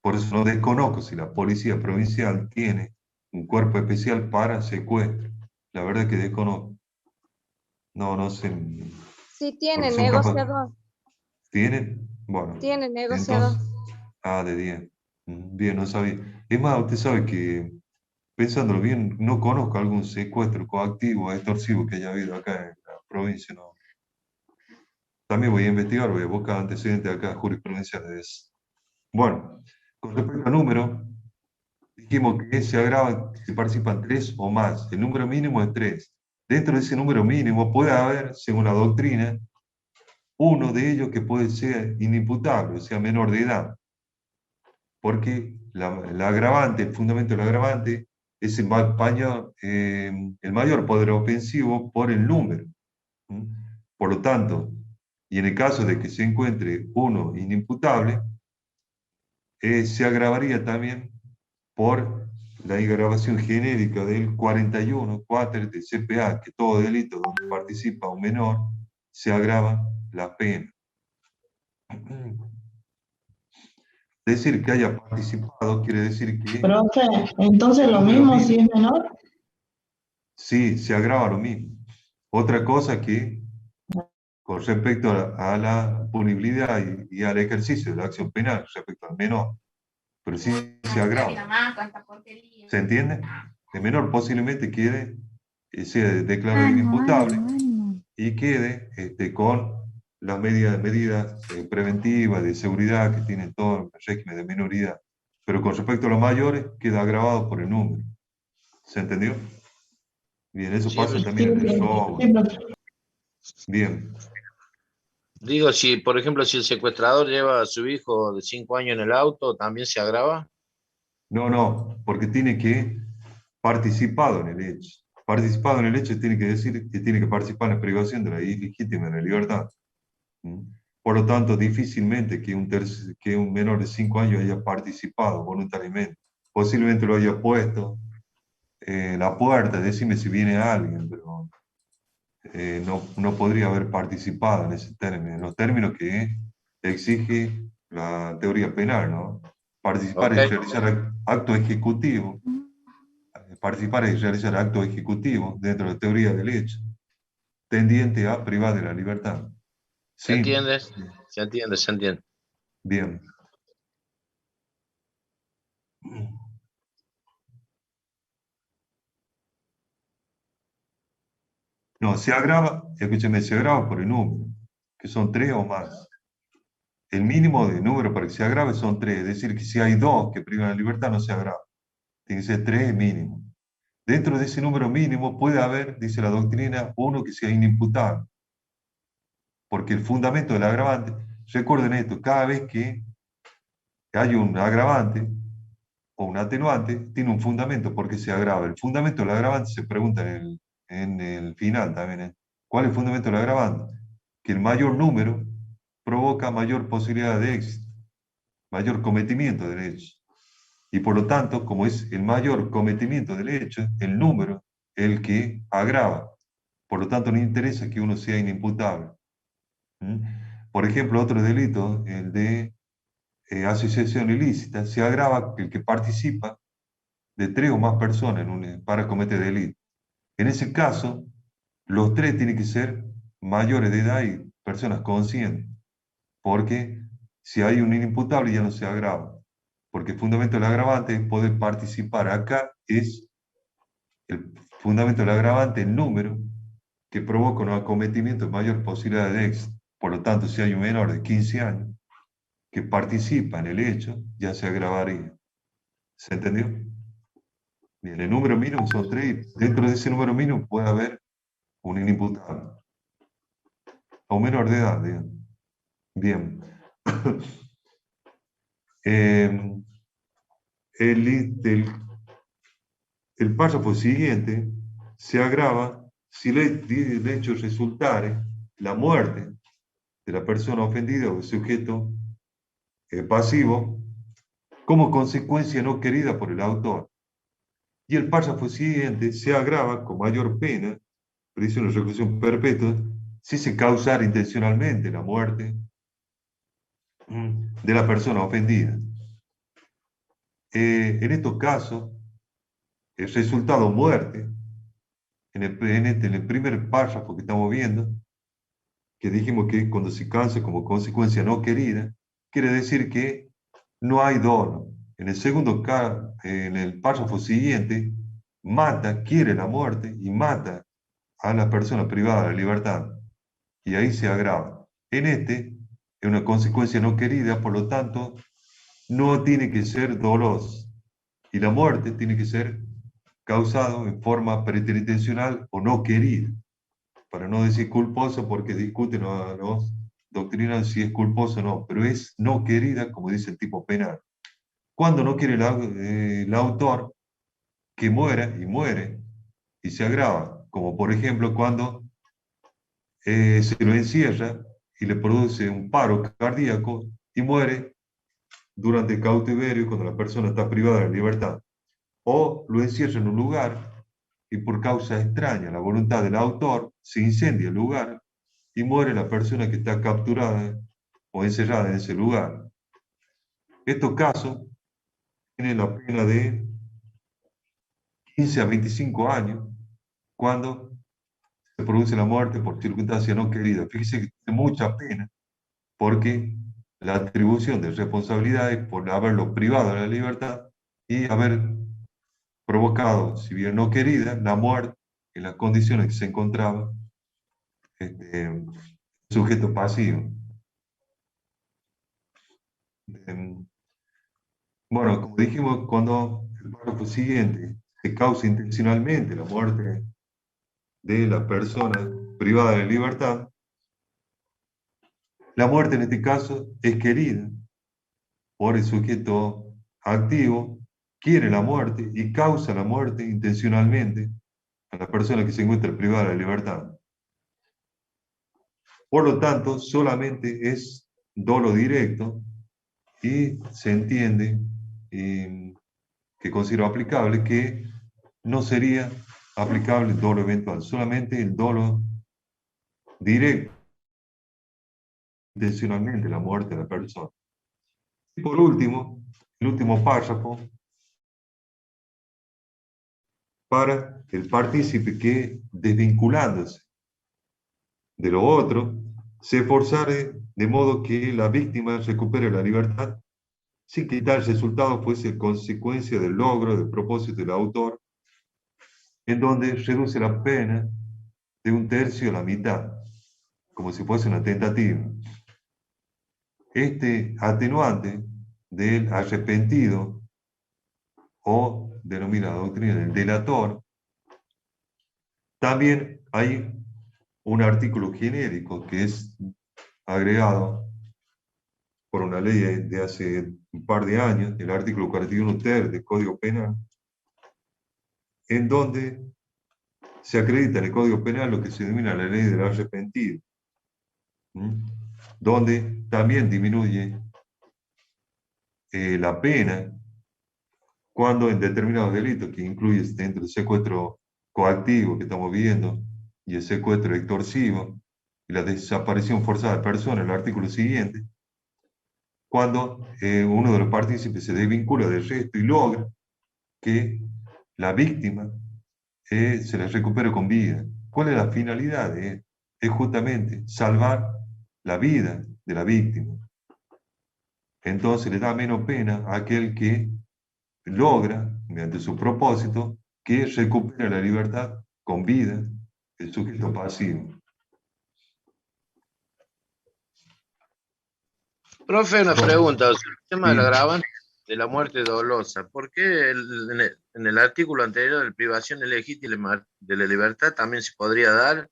Por eso no desconozco si la policía provincial tiene un cuerpo especial para secuestro. La verdad que desconozco. No sé. Sí, tiene Porque son negociador. ¿Tienen? Bueno. Tiene negociador. De 10. Bien, no sabía. Es más, usted sabe que, pensándolo bien, no conozco algún secuestro coactivo, extorsivo que haya habido acá en la provincia. No. También voy a investigar, voy a buscar antecedentes acá jurisprudenciales de eso. Bueno, con respecto al número, dijimos que se agrava si participan 3 o más. El número mínimo es 3. Dentro de ese número mínimo puede haber, según la doctrina, uno de ellos que puede ser inimputable, o sea, menor de edad. Porque la agravante, el fundamento del agravante, es el mayor poder ofensivo por el número. Por lo tanto, y en el caso de que se encuentre uno inimputable, se agravaría también por la agravación genérica del 41.4 del CPA, que todo delito donde participa un menor, se agrava la pena. Decir que haya participado quiere decir que... Profe, entonces lo mismo si es menor. Sí, se agrava lo mismo. Otra cosa que, con respecto a la punibilidad y al ejercicio de la acción penal, respecto al menor, pero sí se agrava. ¿Se entiende? El menor posiblemente quede, sea declarado inimputable y quede con las medidas preventivas de seguridad que tiene todo el régimen de minoridad. Pero con respecto a los mayores, queda agravado por el número. ¿Se entendió? Bien, eso Sí, pasa también en el robo. Bien. Digo, si por ejemplo, si el secuestrador lleva a su hijo de 5 años en el auto, ¿también se agrava? No, porque tiene que participado en el hecho. Participado en el hecho tiene que decir que tiene que participar en la privación de la ilegítima de la libertad. Por lo tanto, difícilmente que un menor de 5 años haya participado voluntariamente. Posiblemente lo haya puesto en la puerta, decime si viene alguien, pero no podría haber participado en ese término, en los términos que exige la teoría penal, ¿no? Participar es realizar acto ejecutivo. Participar es realizar actos ejecutivos dentro de la teoría del hecho, tendiente a privar de la libertad. ¿Se Sí. entiende? Se entiende, se entiende. Bien. No, se agrava, escúcheme, se agrava por el número, que son 3 o más. El mínimo de número para que se agrave son 3, es decir, que si hay 2 que privan la libertad no se agrava. Tiene que ser 3 mínimo. Dentro de ese número mínimo puede haber, dice la doctrina, uno que sea inimputable. Porque el fundamento del agravante, recuerden esto, cada vez que hay un agravante o un atenuante, tiene un fundamento porque se agrava. El fundamento del agravante se pregunta en el final también. ¿Cuál es el fundamento del agravante? Que el mayor número provoca mayor posibilidad de éxito, mayor cometimiento del hecho. Y por lo tanto, como es el mayor cometimiento del hecho, el número, el que agrava. Por lo tanto, no interesa que uno sea inimputable. Por ejemplo, otro delito, el de asociación ilícita, se agrava el que participa de 3 o más personas para cometer delito. En ese caso, los 3 tienen que ser mayores de edad y personas conscientes, porque si hay un inimputable ya no se agrava, porque el fundamento del agravante es poder participar. Acá es el fundamento del agravante, el número que provoca un acometimiento de mayor posibilidad de éxito. Por lo tanto, si hay un menor de 15 años que participa en el hecho, ya se agravaría. ¿Se entendió? Bien, el número mínimo son 3. Dentro de ese número mínimo puede haber un inimputable. O menor de edad, digamos. Bien. El párrafo siguiente se agrava si el hecho resultare la muerte de la persona ofendida o del sujeto pasivo como consecuencia no querida por el autor. Y el párrafo siguiente se agrava con mayor pena, prisión o reclusión perpetua, si se causara intencionalmente la muerte de la persona ofendida. En estos casos, el resultado muerte, en el primer párrafo que estamos viendo, que dijimos que cuando se causa como consecuencia no querida, quiere decir que no hay dolo. En el segundo, en el párrafo siguiente, quiere la muerte y mata a la persona privada de la libertad. Y ahí se agrava. En este, es una consecuencia no querida, por lo tanto, no tiene que ser dolosa. Y la muerte tiene que ser causado en forma preterintencional o no querida, para no decir culposo porque discuten los doctrinas si es culposo o no, pero es no querida, como dice el tipo penal. Cuando no quiere el autor que muera y muere y se agrava, como por ejemplo cuando se lo encierra y le produce un paro cardíaco y muere durante el cautiverio cuando la persona está privada de la libertad. O lo encierra en un lugar y por causa extraña, la voluntad del autor, se incendia el lugar y muere la persona que está capturada o encerrada en ese lugar. Estos casos tienen la pena de 15 a 25 años cuando se produce la muerte por circunstancia no querida. Fíjese que tiene mucha pena porque la atribución de responsabilidades por haberlo privado de la libertad y haber provocado, si bien no querida, la muerte en las condiciones que se encontraba sujeto pasivo. Bueno, como dijimos, cuando el párrafo siguiente se causa intencionalmente la muerte de la persona privada de la libertad, la muerte en este caso es querida por el sujeto activo, quiere la muerte y causa la muerte intencionalmente a la persona que se encuentra privada de la libertad. Por lo tanto, solamente es dolo directo y se entiende que considero aplicable que no sería aplicable el dolo eventual, solamente el dolo directo, intencionalmente la muerte de la persona. Y por último, el último párrafo, para el partícipe que, desvinculándose de lo otro, se esforzare de modo que la víctima recupere la libertad sin que tal resultado fuese consecuencia del logro del propósito del autor, en donde reduce la pena de 1/3 a la mitad, como si fuese una tentativa. Este atenuante del arrepentido, o denominada doctrina del delator, también hay un artículo genérico que es agregado por una ley de hace un par de años, el artículo 41 ter del Código Penal, en donde se acredita en el Código Penal lo que se denomina la ley del arrepentido, donde también disminuye la pena cuando en determinados delitos, que incluye dentro del secuestro coactivo que estamos viendo, y el secuestro extorsivo, y la desaparición forzada de personas, el artículo siguiente, cuando uno de los partícipes se desvincula del resto y logra que la víctima se la recupere con vida. ¿Cuál es la finalidad de esto? Es justamente salvar la vida de la víctima. Entonces le da menos pena a aquel que logra, mediante su propósito, que recupere la libertad con vida el sujeto pasivo. Profe, una pregunta. El tema del agravante de la muerte dolosa. ¿Por qué en el artículo anterior de privación ilegítima de la libertad también se podría dar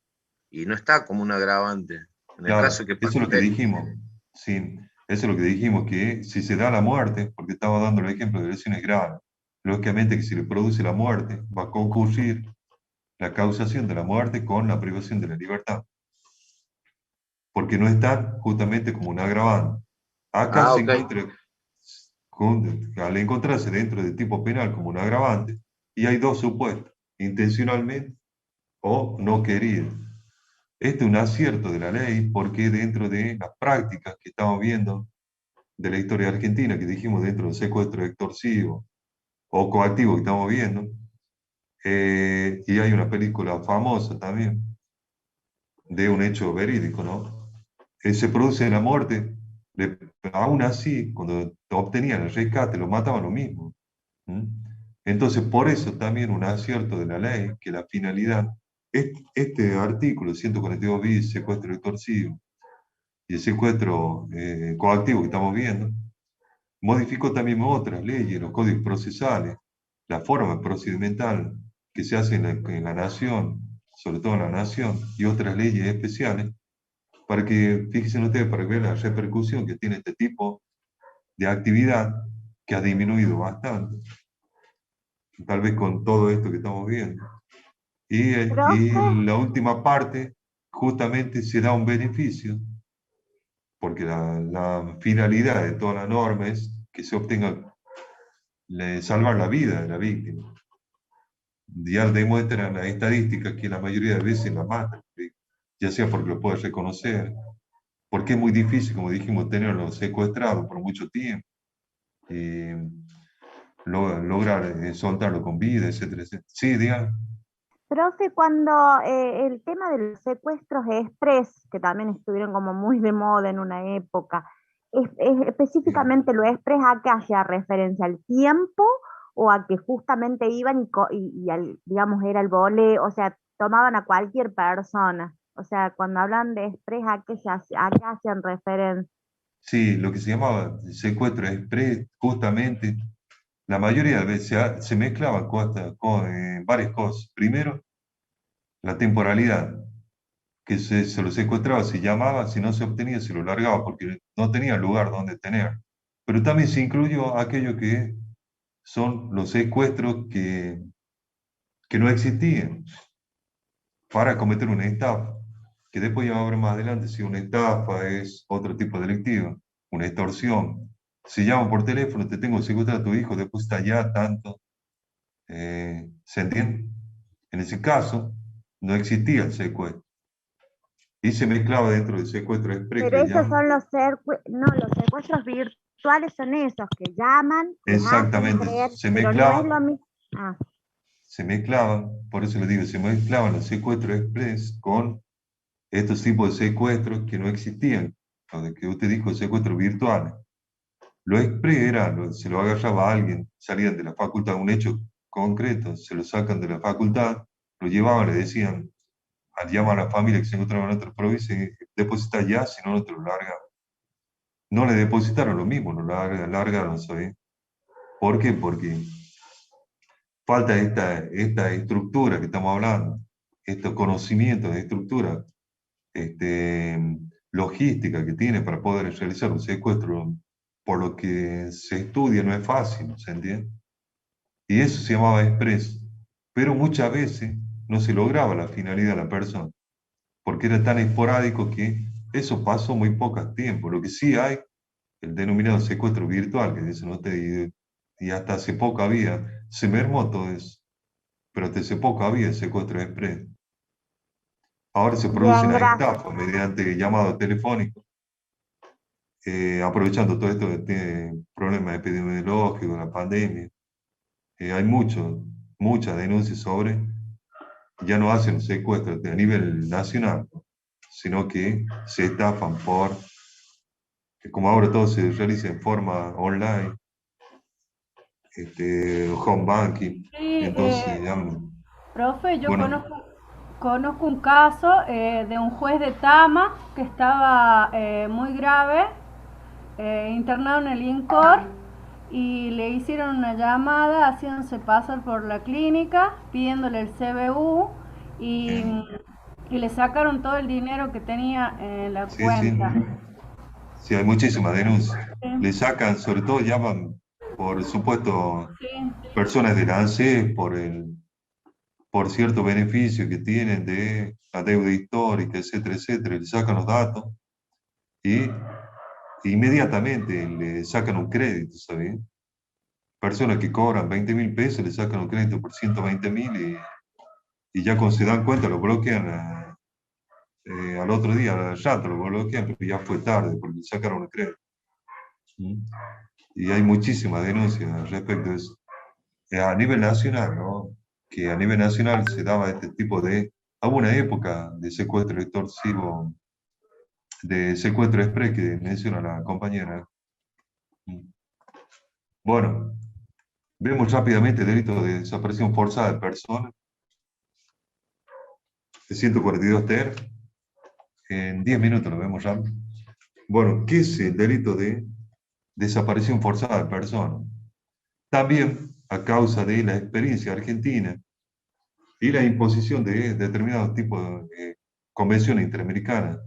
y no está como un agravante? En el Claro, caso que eso es lo que dijimos. Sí, eso es lo que dijimos, que si se da la muerte, porque estaba dando el ejemplo de lesiones graves, lógicamente que si le produce la muerte, va a concurrir la causación de la muerte con la privación de la libertad. Porque no está justamente como un agravante. Acá se encuentra, al encontrarse dentro del tipo penal como un agravante, y hay dos supuestos, intencionalmente o no querido. Este es un acierto de la ley porque dentro de las prácticas que estamos viendo de la historia argentina, que dijimos dentro del secuestro extorsivo o coactivo que estamos viendo, y hay una película famosa también de un hecho verídico, ¿no? Se produce la muerte, aún así, cuando obtenían el rescate, lo mataban lo mismo. Entonces, por eso también un acierto de la ley, que la finalidad, este artículo 142 bis, secuestro extorsivo, y el secuestro coactivo que estamos viendo, modificó también otras leyes, los códigos procesales, la forma procedimental que se hace en la nación, sobre todo en la nación, y otras leyes especiales, para que, fíjense ustedes, para ver la repercusión que tiene este tipo de actividad, que ha disminuido bastante, tal vez con todo esto que estamos viendo. Y la última parte, justamente se da un beneficio, porque la finalidad de toda la norma es que se obtenga salvar la vida de la víctima. Ya demuestran las estadísticas que la mayoría de veces la matan, ya sea porque lo puede reconocer, porque es muy difícil, como dijimos, tenerlo secuestrado por mucho tiempo, y lograr soltarlo con vida, etcétera, etcétera. Sí, digan. Profe, cuando el tema de los secuestros express, que también estuvieron como muy de moda en una época, específicamente lo express, ¿a qué hacía referencia? ¿Al tiempo o a que justamente iban digamos, era el vole, o sea, tomaban a cualquier persona? O sea, cuando hablan de express, ¿a qué hacían referencia? Sí, lo que se llamaba secuestro express, justamente, la mayoría de veces se mezclaban con varias cosas. Primero, la temporalidad, que se lo secuestraba, se llamaba, si no se obtenía, se lo largaba, porque no tenía lugar donde tener. Pero también se incluyó aquello que son los secuestros que no existían para cometer una estafa, que después ya vamos a ver más adelante si una estafa es otro tipo delictivo, una extorsión. Si llaman por teléfono, te tengo secuestrado a tu hijo, después está ya tanto. ¿Se entiende? En ese caso, no existía el secuestro. Y se mezclaba dentro del secuestro express, Pero que esos llaman. son los secuestros virtuales son esos que llaman, les hacen Exactamente, creer, se pero no es lo mezclaban, mismo. Ah, se mezclaban, por eso les digo, se mezclaban los secuestros express con estos tipos de secuestros que no existían, lo que usted dijo, secuestros virtuales. Lo express era, se lo agarraba a alguien, salían de la facultad, un hecho concreto, se lo sacan de la facultad, lo llevaban, le decían, llaman a la familia que se encontraba en otra provincia, deposita ya, si no, no te lo largan. No le depositaron lo mismo, lo largaron, ¿sabes? ¿Por qué? Porque falta esta estructura que estamos hablando, estos conocimientos de estructura logística que tiene para poder realizar un secuestro, por lo que se estudia no es fácil, ¿se entiende? Y eso se llamaba express, pero muchas veces no se lograba la finalidad de la persona, porque era tan esporádico que eso pasó muy poco tiempo. Lo que sí hay, el denominado secuestro virtual, que dicen ustedes, y hasta hace poco había, se mermó todo eso, pero hasta hace poco había el secuestro express. Ahora se producen bien, las gracias. estafas mediante llamado telefónico, aprovechando todo esto que tiene problemas epidemiológicos, la pandemia. Hay muchas denuncias sobre, ya no hacen secuestros a nivel nacional, sino que se estafan como ahora todo se realiza en forma online, home banking, Sí, entonces profe, yo bueno, conozco un caso de un juez de Tama que estaba muy grave, internado en el INCOR, y le hicieron una llamada haciéndose pasar por la clínica, pidiéndole el CBU y le sacaron todo el dinero que tenía en la sí, cuenta. sí, hay muchísimas denuncias. Sí. Le sacan, sobre todo llaman, por supuesto, Sí. personas de la ANSES por cierto beneficio que tienen de la deuda histórica, etcétera, etcétera, le sacan los datos y inmediatamente le sacan un crédito, ¿sabes? Personas que cobran 20.000 pesos le sacan un crédito por 120.000 y ya cuando se dan cuenta lo bloquean al otro día, al rato lo bloquean, pero ya fue tarde porque le sacaron el crédito. Y hay muchísimas denuncias respecto a eso. A nivel nacional, ¿no? Que a nivel nacional se daba este tipo de, hubo una época de secuestro extorsivo, de secuestro express que menciona la compañera. Bueno, vemos rápidamente el delito de desaparición forzada de personas, de 142 ter, en 10 minutos lo vemos ya. Bueno, ¿qué es el delito de desaparición forzada de personas? También a causa de la experiencia argentina y la imposición de determinados tipos de convenciones interamericanas,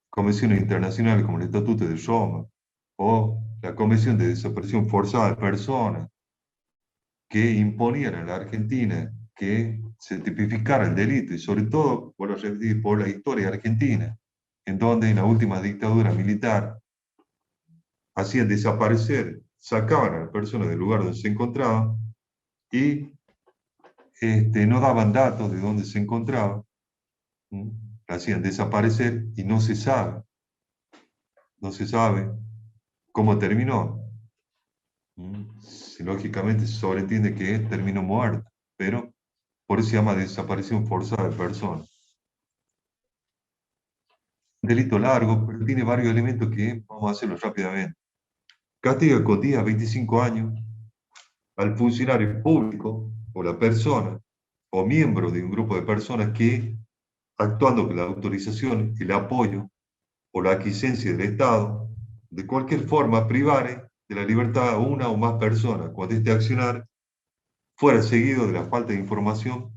convenciones internacionales como el Estatuto de Roma o la Convención de Desaparición Forzada de Personas, que imponían a la Argentina que se tipificara el delito, y sobre todo, por la historia argentina, en donde en la última dictadura militar hacían desaparecer, sacaban a la persona del lugar donde se encontraba y no daban datos de dónde se encontraba, la hacían desaparecer y no se sabe cómo terminó. Lógicamente se sobreentiende que terminó muerto, pero por eso se llama desaparición forzada de personas. Un delito largo, pero tiene varios elementos que vamos a hacerlo rápidamente. Castiga con 10 a 25 años al funcionario público o la persona o miembro de un grupo de personas que, actuando con la autorización, el apoyo o la aquiescencia del Estado, de cualquier forma privare de la libertad a una o más personas cuando este accionar fuera seguido de la falta de información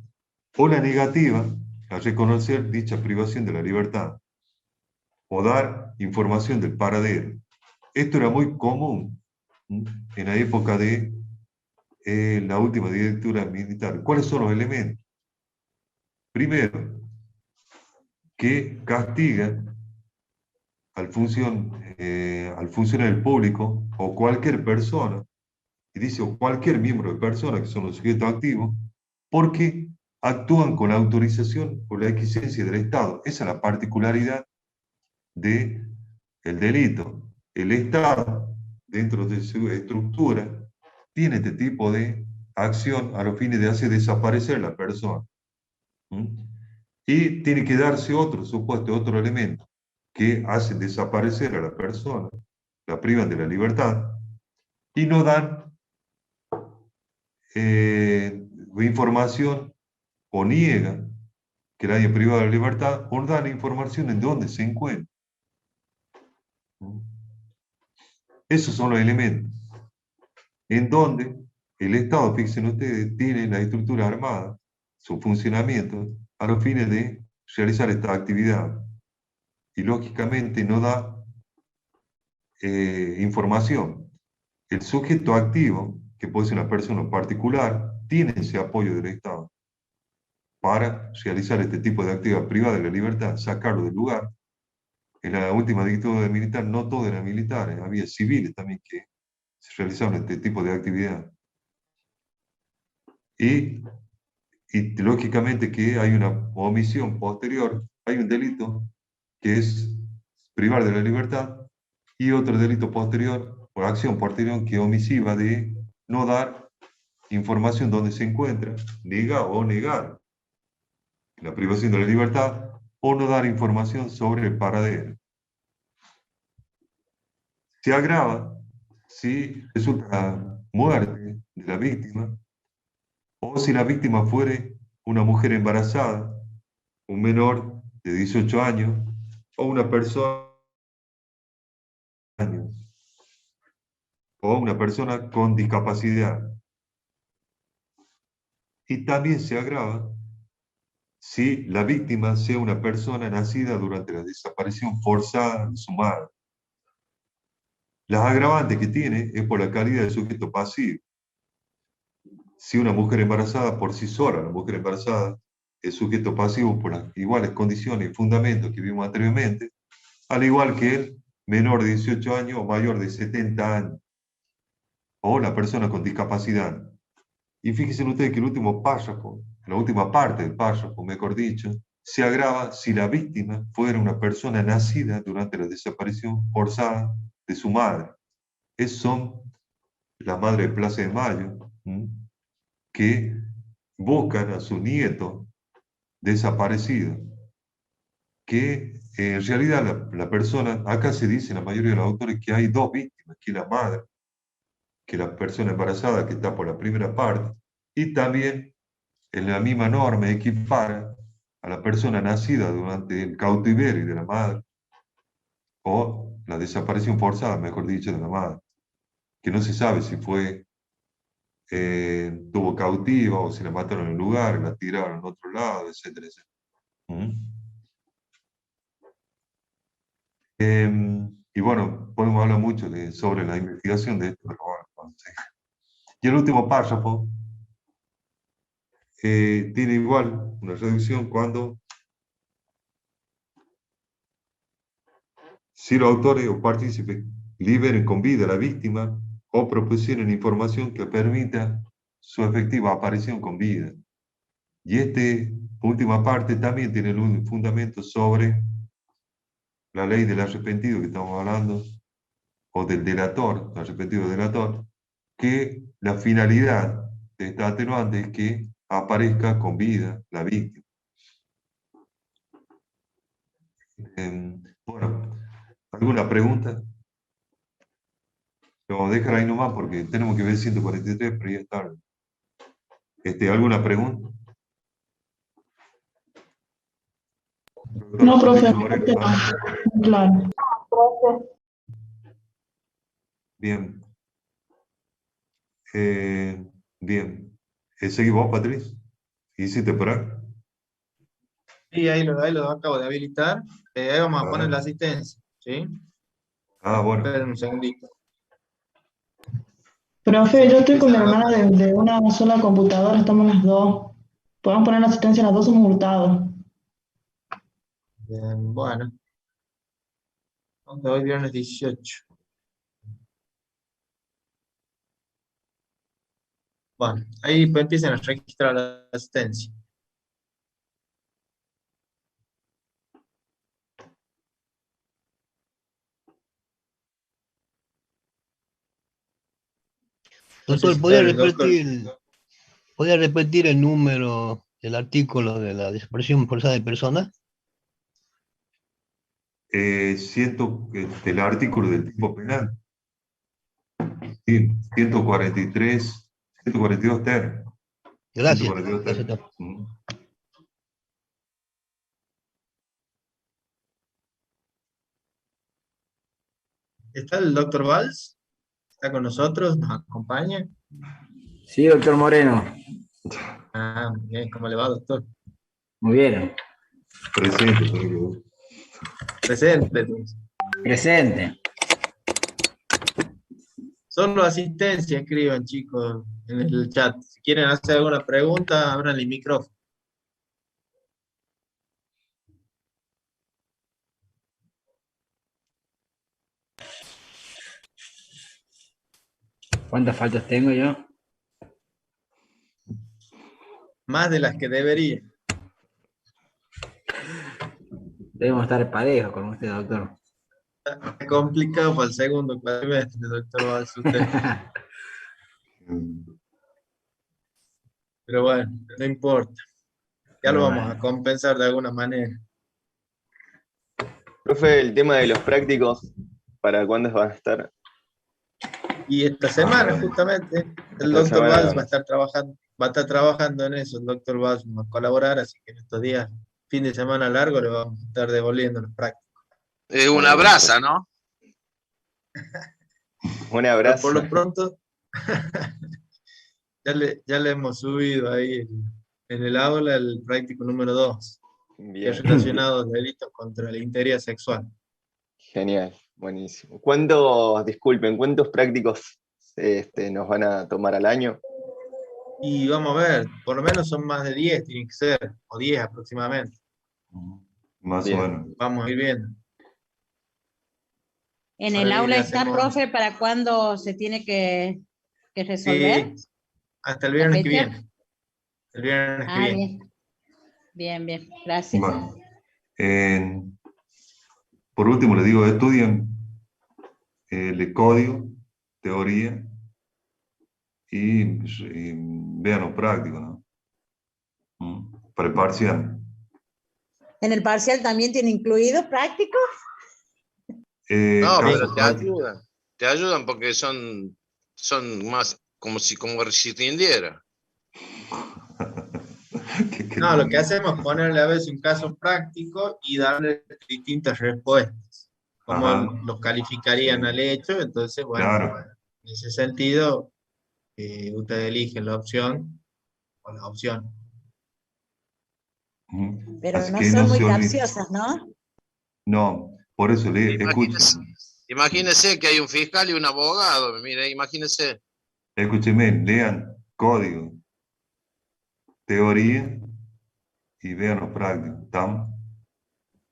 o la negativa a reconocer dicha privación de la libertad o dar información del paradero. Esto era muy común en la época de la última dictadura militar. ¿Cuáles son los elementos? Primero, que castiga al funcionario público o cualquier persona, y dice o cualquier miembro de persona, que son los sujetos activos, porque actúan con la autorización o la aquiescencia del Estado. Esa es la particularidad del delito. El Estado, dentro de su estructura, tiene este tipo de acción a los fines de hacer desaparecer a la persona. Y tiene que darse otro supuesto, otro elemento, que hace desaparecer a la persona, la privan de la libertad, y no dan información o niegan que la haya privado de la libertad, o dan información en dónde se encuentra. Esos son los elementos en donde el Estado, fíjense ustedes, tiene la estructura armada, su funcionamiento, a los fines de realizar esta actividad. Y lógicamente no da información. El sujeto activo, que puede ser una persona particular, tiene ese apoyo del Estado para realizar este tipo de actividad privada de la libertad, sacarlo del lugar. En la última dictadura militar no todos eran militares, había civiles también que realizaban este tipo de actividad. Y lógicamente que hay una omisión posterior, hay un delito que es privar de la libertad y otro delito posterior, o acción posterior, que es omisiva de no dar información donde se encuentra, negar la privación de la libertad o no dar información sobre el paradero. Se agrava si resulta muerte de la víctima o si la víctima fuere una mujer embarazada, un menor de 18 años o una persona o una persona con discapacidad. Y también se agrava si la víctima sea una persona nacida durante la desaparición forzada de su madre. Las agravantes que tiene es por la calidad del sujeto pasivo. Si una mujer embarazada por sí sola, la mujer embarazada es sujeto pasivo por las iguales condiciones y fundamentos que vimos anteriormente, al igual que el menor de 18 años o mayor de 70 años, o la persona con discapacidad. Y fíjense ustedes que el último párrafo, la última parte del párrafo, mejor dicho, se agrava si la víctima fuera una persona nacida durante la desaparición forzada de su madre. Esas son las madres de Plaza de Mayo, que buscan a su nieto desaparecido, que en realidad la persona, acá se dice en la mayoría de los autores que hay dos víctimas, que es la madre, que la persona embarazada que está por la primera parte, y también en la misma norma equipara a la persona nacida durante el cautiverio de la madre, o la desaparición forzada, mejor dicho, de la madre, que no se sabe si fue tuvo cautiva, o si la mataron en un lugar, la tiraron en otro lado, etcétera, etcétera. Y bueno, podemos hablar mucho sobre la investigación de esto, pero bueno, sí. Y el último párrafo tiene igual una reducción cuando si los autores o partícipes liberen con vida a la víctima o proporcionen información que permita su efectiva aparición con vida. Y esta última parte también tiene un fundamento sobre la ley del arrepentido que estamos hablando, o del delator, el arrepentido delator, que la finalidad de esta atenuante es que aparezca con vida la víctima. Bueno, ¿alguna pregunta? Lo vamos a dejar ahí nomás porque tenemos que ver 143, pero ya es tarde. ¿Alguna pregunta? No, profe, claro. Bien. Bien. ¿Seguís vos, Patricia? ¿Hiciste por ahí? Sí, ahí lo acabo de habilitar. Ahí vamos a poner la asistencia, ¿sí? Bueno. Esperen un segundito. Profe, yo estoy con mi hermana de una sola computadora, estamos las dos. Podemos poner la asistencia, las dos somos hurtados. Bien, bueno. Hoy viernes 18. Bueno, ahí empiezan a registrar la asistencia. Doctor, ¿podría repetir el número del artículo de la desaparición forzada de personas? Siento que el artículo del tipo penal. Sí, 143, 142 ter. Gracias. 142 ter. Gracias. ¿Está el doctor Valls? ¿Está con nosotros? ¿Nos acompaña? Sí, doctor Moreno. Ah, muy bien. ¿Cómo le va, doctor? Muy bien. Presente. Presente. Presente. Solo asistencia, escriban, chicos, en el chat. Si quieren hacer alguna pregunta, abran el micrófono. ¿Cuántas faltas tengo yo? Más de las que debería. Debemos estar parejos con usted, doctor. Está complicado para el segundo cuatrimestre, doctor Valls, usted. Pero bueno, no importa. Ya lo vamos a compensar de alguna manera. Profe, el tema de los prácticos, ¿para cuándo van a estar? Y esta semana, justamente, el doctor Valls va a estar trabajando en eso. El doctor Valls va a colaborar, así que en estos días, fin de semana largo, le vamos a estar devolviendo los prácticos. Es una brasa, ¿no? Un abrazo. Por lo pronto, ya le hemos subido ahí en el aula el práctico número 2, que es relacionado a delitos contra la integridad sexual. Genial, buenísimo. ¿Cuántos prácticos nos van a tomar al año? Y vamos a ver, por lo menos son más de 10, tienen que ser, o 10 aproximadamente. Más o menos. Vamos a ir viendo. ¿En el aula está, profe, para cuándo se tiene que resolver? Sí, hasta el viernes que viene. El viernes que viene. Bien, gracias. Bueno, por último, les digo, estudien el código, teoría, y vean los prácticos, ¿no? Para el parcial. ¿En el parcial también tiene incluido prácticos? No, pero te ayudan porque son más como si rindiera. No, lo que hacemos es ponerle a veces un caso práctico y darle distintas respuestas, como los calificarían al hecho. Entonces, bueno, claro. En ese sentido, ustedes eligen la opción o la opción. Pero Así no que son no muy se olviden. capciosas, ¿no? No, por eso Imagínese, imagínese que hay un fiscal y un abogado, mire, imagínese. escúcheme, lean código, teoría y vean los prácticos, ¿estamos?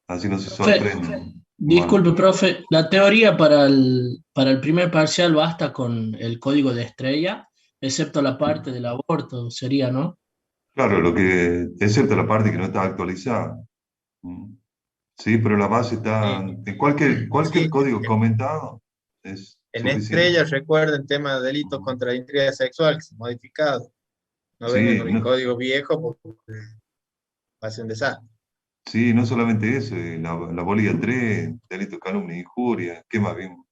Así no se sorprenden. Disculpe, profe, la teoría para el primer parcial basta con el código de Estrella, excepto la parte del aborto, sería, ¿no? Claro, excepto la parte que no está actualizada. Sí, pero la base está en cualquier código comentado. Es En suficiente. Estrella, recuerden, tema de delitos contra la integridad sexual, que se ha modificado. No Sí, vengan con el no. código viejo porque va a ser un desastre. Sí, no solamente eso, la bolilla 3, delito de calumnia e injuria, ¿qué más vimos?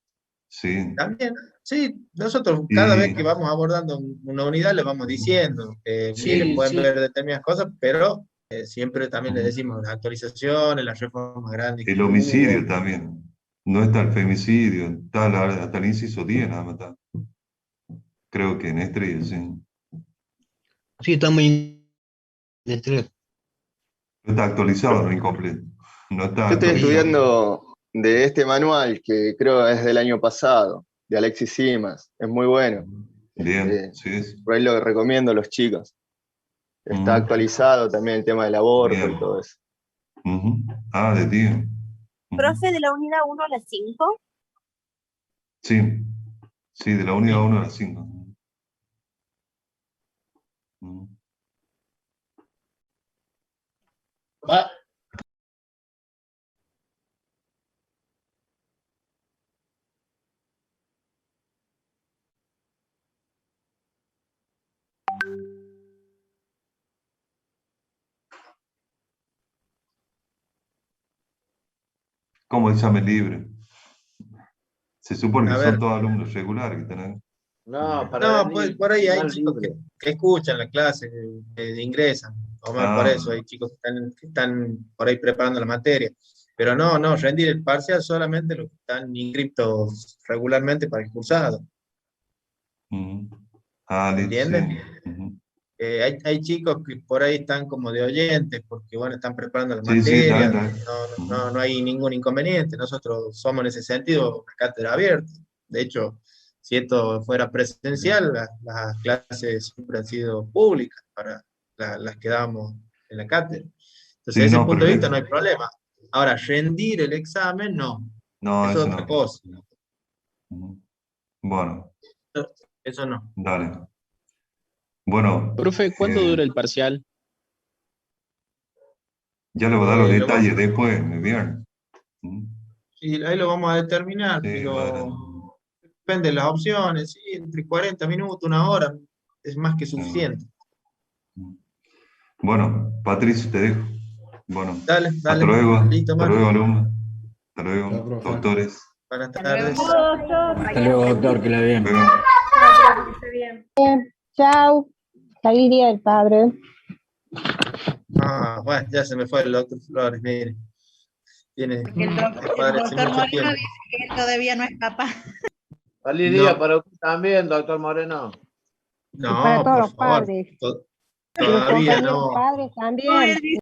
Sí. También, sí, nosotros Y- cada vez que vamos abordando una unidad le vamos diciendo, miren, pueden ver determinadas cosas, pero siempre también le decimos las actualizaciones, las reformas grandes El que homicidio hubo. también. No está el femicidio, está hasta el inciso 10 nada más está. Creo que en Estrella, sí. Sí, está muy estrés. No está actualizado, no incompleto. No está Yo estoy actualizado. estudiando de este manual, que creo es del año pasado, de Alexis Simas. Es muy bueno. Bien, sí. Por ahí lo recomiendo a los chicos. Está actualizado también el tema del aborto Bien. y todo eso. Ah, de ti. Profe, de la unidad 1 a la 5. Sí. Sí, de la unidad 1 a la 5. ¿Cómo examen libre? Se supone que A son ver. todos alumnos regulares que están ahí. No, pues por ahí hay chicos que escuchan la clase, que ingresan. Omar, por eso hay chicos que están por ahí preparando la materia. Pero no, rendir el parcial solamente los que están inscriptos regularmente para el cursado. ¿Entienden? Hay chicos que por ahí están como de oyentes, porque bueno, están preparando la Sí, materia, está. no hay ningún inconveniente. Nosotros somos en ese sentido una cátedra abierta. De hecho, si esto fuera presencial, las clases siempre han sido públicas para las que damos en la cátedra. Entonces, desde ese punto de vista no hay problema. Ahora, rendir el examen, no. No, eso es eso otra no. cosa. Bueno. Eso no. Dale. Bueno. Profe, ¿cuánto dura el parcial? Ya le voy a dar los lo detalles vamos- después, bien. Sí, ahí lo vamos a determinar, pero depende de las opciones, sí, entre 40 minutos, una hora, es más que suficiente. Bueno, Patricio, te dejo. Bueno, Dale. hasta luego. Listo, Hasta Marco. luego, alumnos. Hasta luego, doctores. Buenas tardes. Hasta luego, doctor, que la bien. Chao. Feliz Día del Padre. Bueno, ya se me fue el doctor Flores, mire. Tiene El el padre hace doctor mucho Moreno tiempo. dice que él todavía no es papá. Feliz No. día para usted también, doctor Moreno. No, Para todos por los favor. padres. to- Y los Todavía compañeros no. padres también.